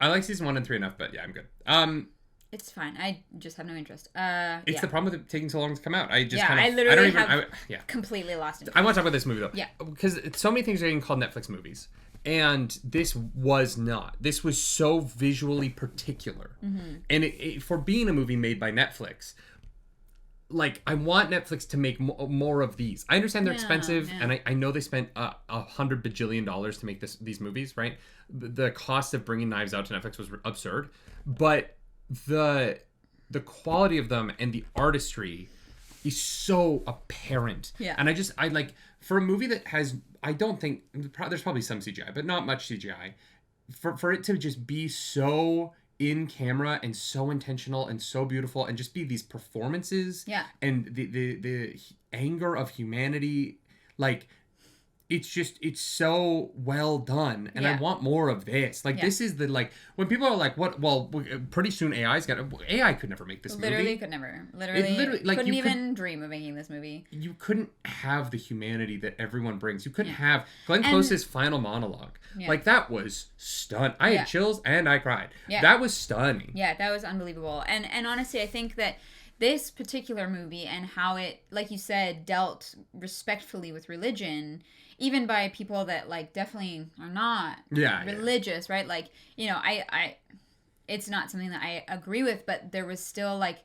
like season 1 and 3 enough, but yeah, I'm good. It's fine. I just have no interest. It's the problem with it taking so long to come out. I completely lost it. I want to talk about this movie though. Yeah. Because so many things are getting called Netflix movies. And this was not. This was so visually particular. And it for being a movie made by Netflix, like, I want Netflix to make more of these. I understand they're expensive, and I know they spent $100 bajillion to make these movies, right? The cost of bringing Knives Out to Netflix was absurd. But the quality of them and the artistry is so apparent. Yeah. And I like, for a movie that has, I don't think, there's probably some CGI, but not much CGI, for it to just be so in camera and so intentional and so beautiful and just be these performances and the anger of humanity, like, it's so well done, and I want more of this. Like, this is the, like, when people are like, what, well, pretty soon AI could never make this movie. Literally could never. Literally like, couldn't even dream of making this movie. You couldn't have the humanity that everyone brings. You couldn't have Glenn Close's final monologue. Like, that was stunning. I had chills and I cried. That was stunning. Yeah, that was unbelievable. And honestly, I think that this particular movie and how it, like you said, dealt respectfully with religion, even by people that, like, definitely are not religious, right? Like, you know, I it's not something that I agree with, but there was still, like,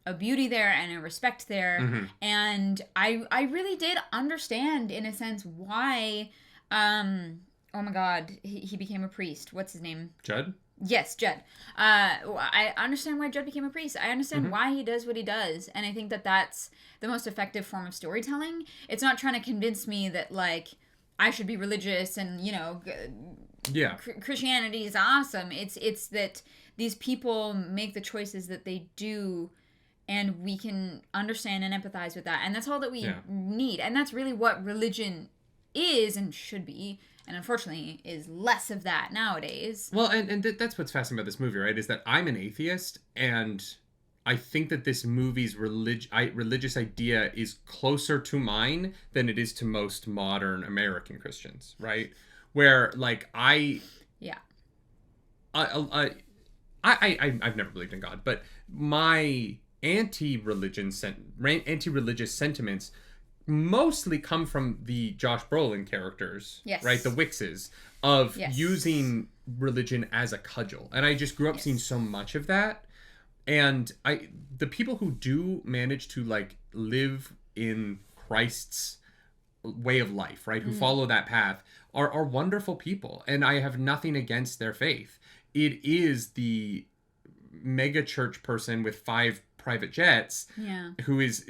a beauty there and a respect there. And I really did understand, in a sense, why, oh my God, he became a priest. What's his name? Judd? Yes, Judd. I understand why Judd became a priest. I understand why he does what he does. And I think that that's the most effective form of storytelling. It's not trying to convince me that, like, I should be religious and, you know, Christianity is awesome. It's that these people make the choices that they do, and we can understand and empathize with that. And that's all that we need. And that's really what religion is and should be. And unfortunately is less of that nowadays. Well, and that's what's fascinating about this movie, right? Is that I'm an atheist, and I think that this movie's religious idea is closer to mine than it is to most modern American Christians, right? Where, like, I've never believed in God, but my anti-religious sentiments mostly come from the Josh Brolin characters, right? The Wixes, of using religion as a cudgel. And I just grew up seeing so much of that. And the people who do manage to, like, live in Christ's way of life, right? Who follow that path are wonderful people. And I have nothing against their faith. It is the mega church person with 5 private jets who is,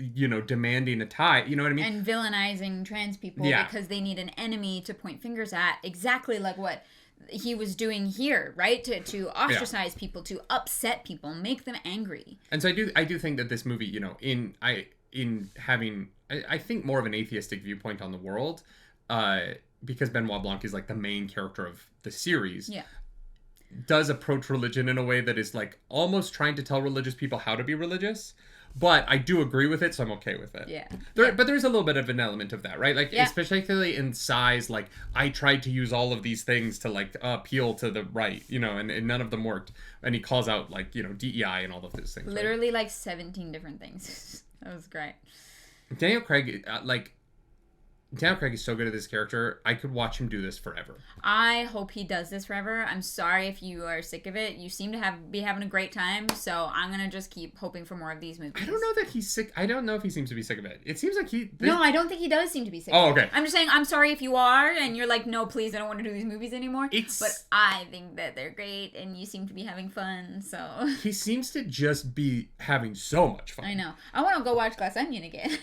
demanding a tie. You know what I mean? And villainizing trans people because they need an enemy to point fingers at, exactly like what he was doing here, right? To ostracize people, to upset people, make them angry. And so I do think that this movie, in having, I think, more of an atheistic viewpoint on the world, because Benoit Blanc is like the main character of the series, does approach religion in a way that is like almost trying to tell religious people how to be religious. But I do agree with it, so I'm okay with it. Yeah. But there's a little bit of an element of that, right? Like, especially in size, like, I tried to use all of these things to, like, appeal to the right, and none of them worked. And he calls out, like, DEI and all of those things. Literally, like, 17 different things. That was great. Daniel Craig, Daniel Craig is so good at this character. I could watch him do this forever. I hope he does this forever. I'm sorry if you are sick of it. You seem to be having a great time, so I'm gonna just keep hoping for more of these movies. I don't know that he's sick. I don't know if he seems to be sick of it. It seems like No, I don't think he does seem to be sick of it. Okay. I'm just saying, I'm sorry if you are, and you're like, no, please, I don't want to do these movies anymore. But I think that they're great, and you seem to be having fun, so... He seems to just be having so much fun. I know. I want to go watch Glass Onion again.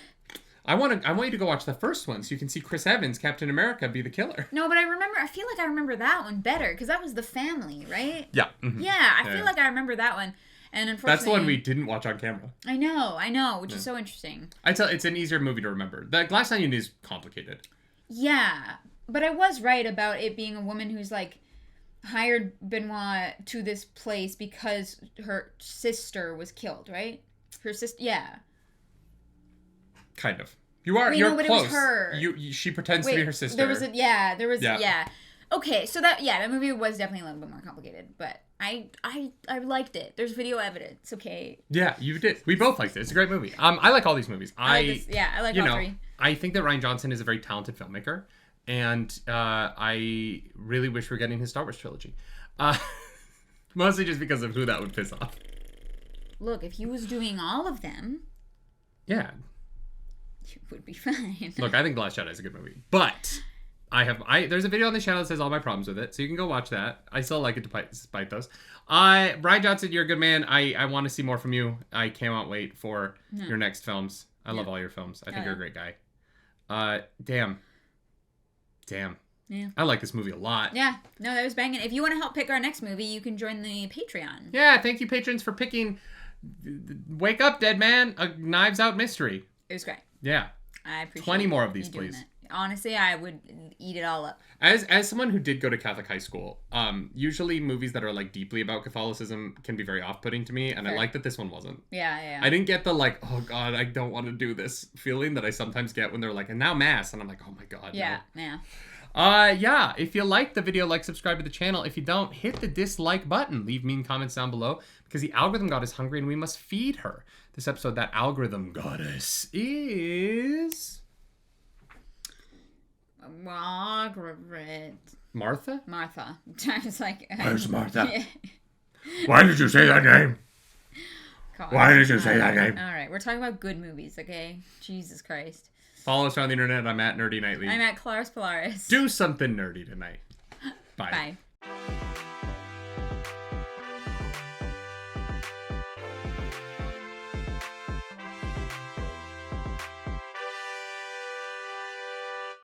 I want you to go watch the first one so you can see Chris Evans, Captain America, be the killer. No, but I feel like I remember that one better because that was the family, right? Yeah. Mm-hmm. Yeah, I feel like I remember that one. And unfortunately... That's the one we didn't watch on camera. I know, which is so interesting. It's an easier movie to remember. The Glass Onion is complicated. Yeah, but I was right about it being a woman who's like hired Benoit to this place because her sister was killed, right? Her sister, yeah. Kind of. You're but close. It was her. She pretends to be her sister. There was Okay, so that movie was definitely a little bit more complicated, but I liked it. There's video evidence, okay? Yeah, you did. We both liked it. It's a great movie. I like all these movies. I like all 3. I think that Rian Johnson is a very talented filmmaker, and I really wish we were getting his Star Wars trilogy. Mostly just because of who that would piss off. Look, if he was doing all of them... Yeah. It would be fine. Look, I think The Last Jedi is a good movie. But there's a video on the channel that says all my problems with it, so you can go watch that. I still like it despite those. Rian Johnson, you're a good man. I want to see more from you. I cannot wait for your next films. I love all your films. I think you're a great guy. Damn. Yeah. I like this movie a lot. Yeah. No, that was banging. If you want to help pick our next movie, you can join the Patreon. Yeah, thank you, patrons, for picking Wake Up, Dead Man, a Knives Out mystery. It was great. Yeah. I appreciate 20 more of these, please. That. Honestly, I would eat it all up. As someone who did go to Catholic high school, usually movies that are like deeply about Catholicism can be very off-putting to me, and I like that this one wasn't. Yeah. I didn't get the like, oh god, I don't want to do this feeling that I sometimes get when they're like, and now mass, and I'm like, oh my god. Yeah, no. yeah. If you like the video, subscribe to the channel. If you don't, hit the dislike button. Leave mean comments down below because the algorithm god is hungry and we must feed her. This episode, that algorithm goddess is... Margaret. Martha? Martha. I was like... Where's Martha? Yeah. Why did you say that name? God. Why did you say that name? All right, we're talking about good movies, okay? Jesus Christ. Follow us on the internet. I'm at Nerdy Nightly. I'm at Claris Polaris. Do something nerdy tonight. Bye. Bye.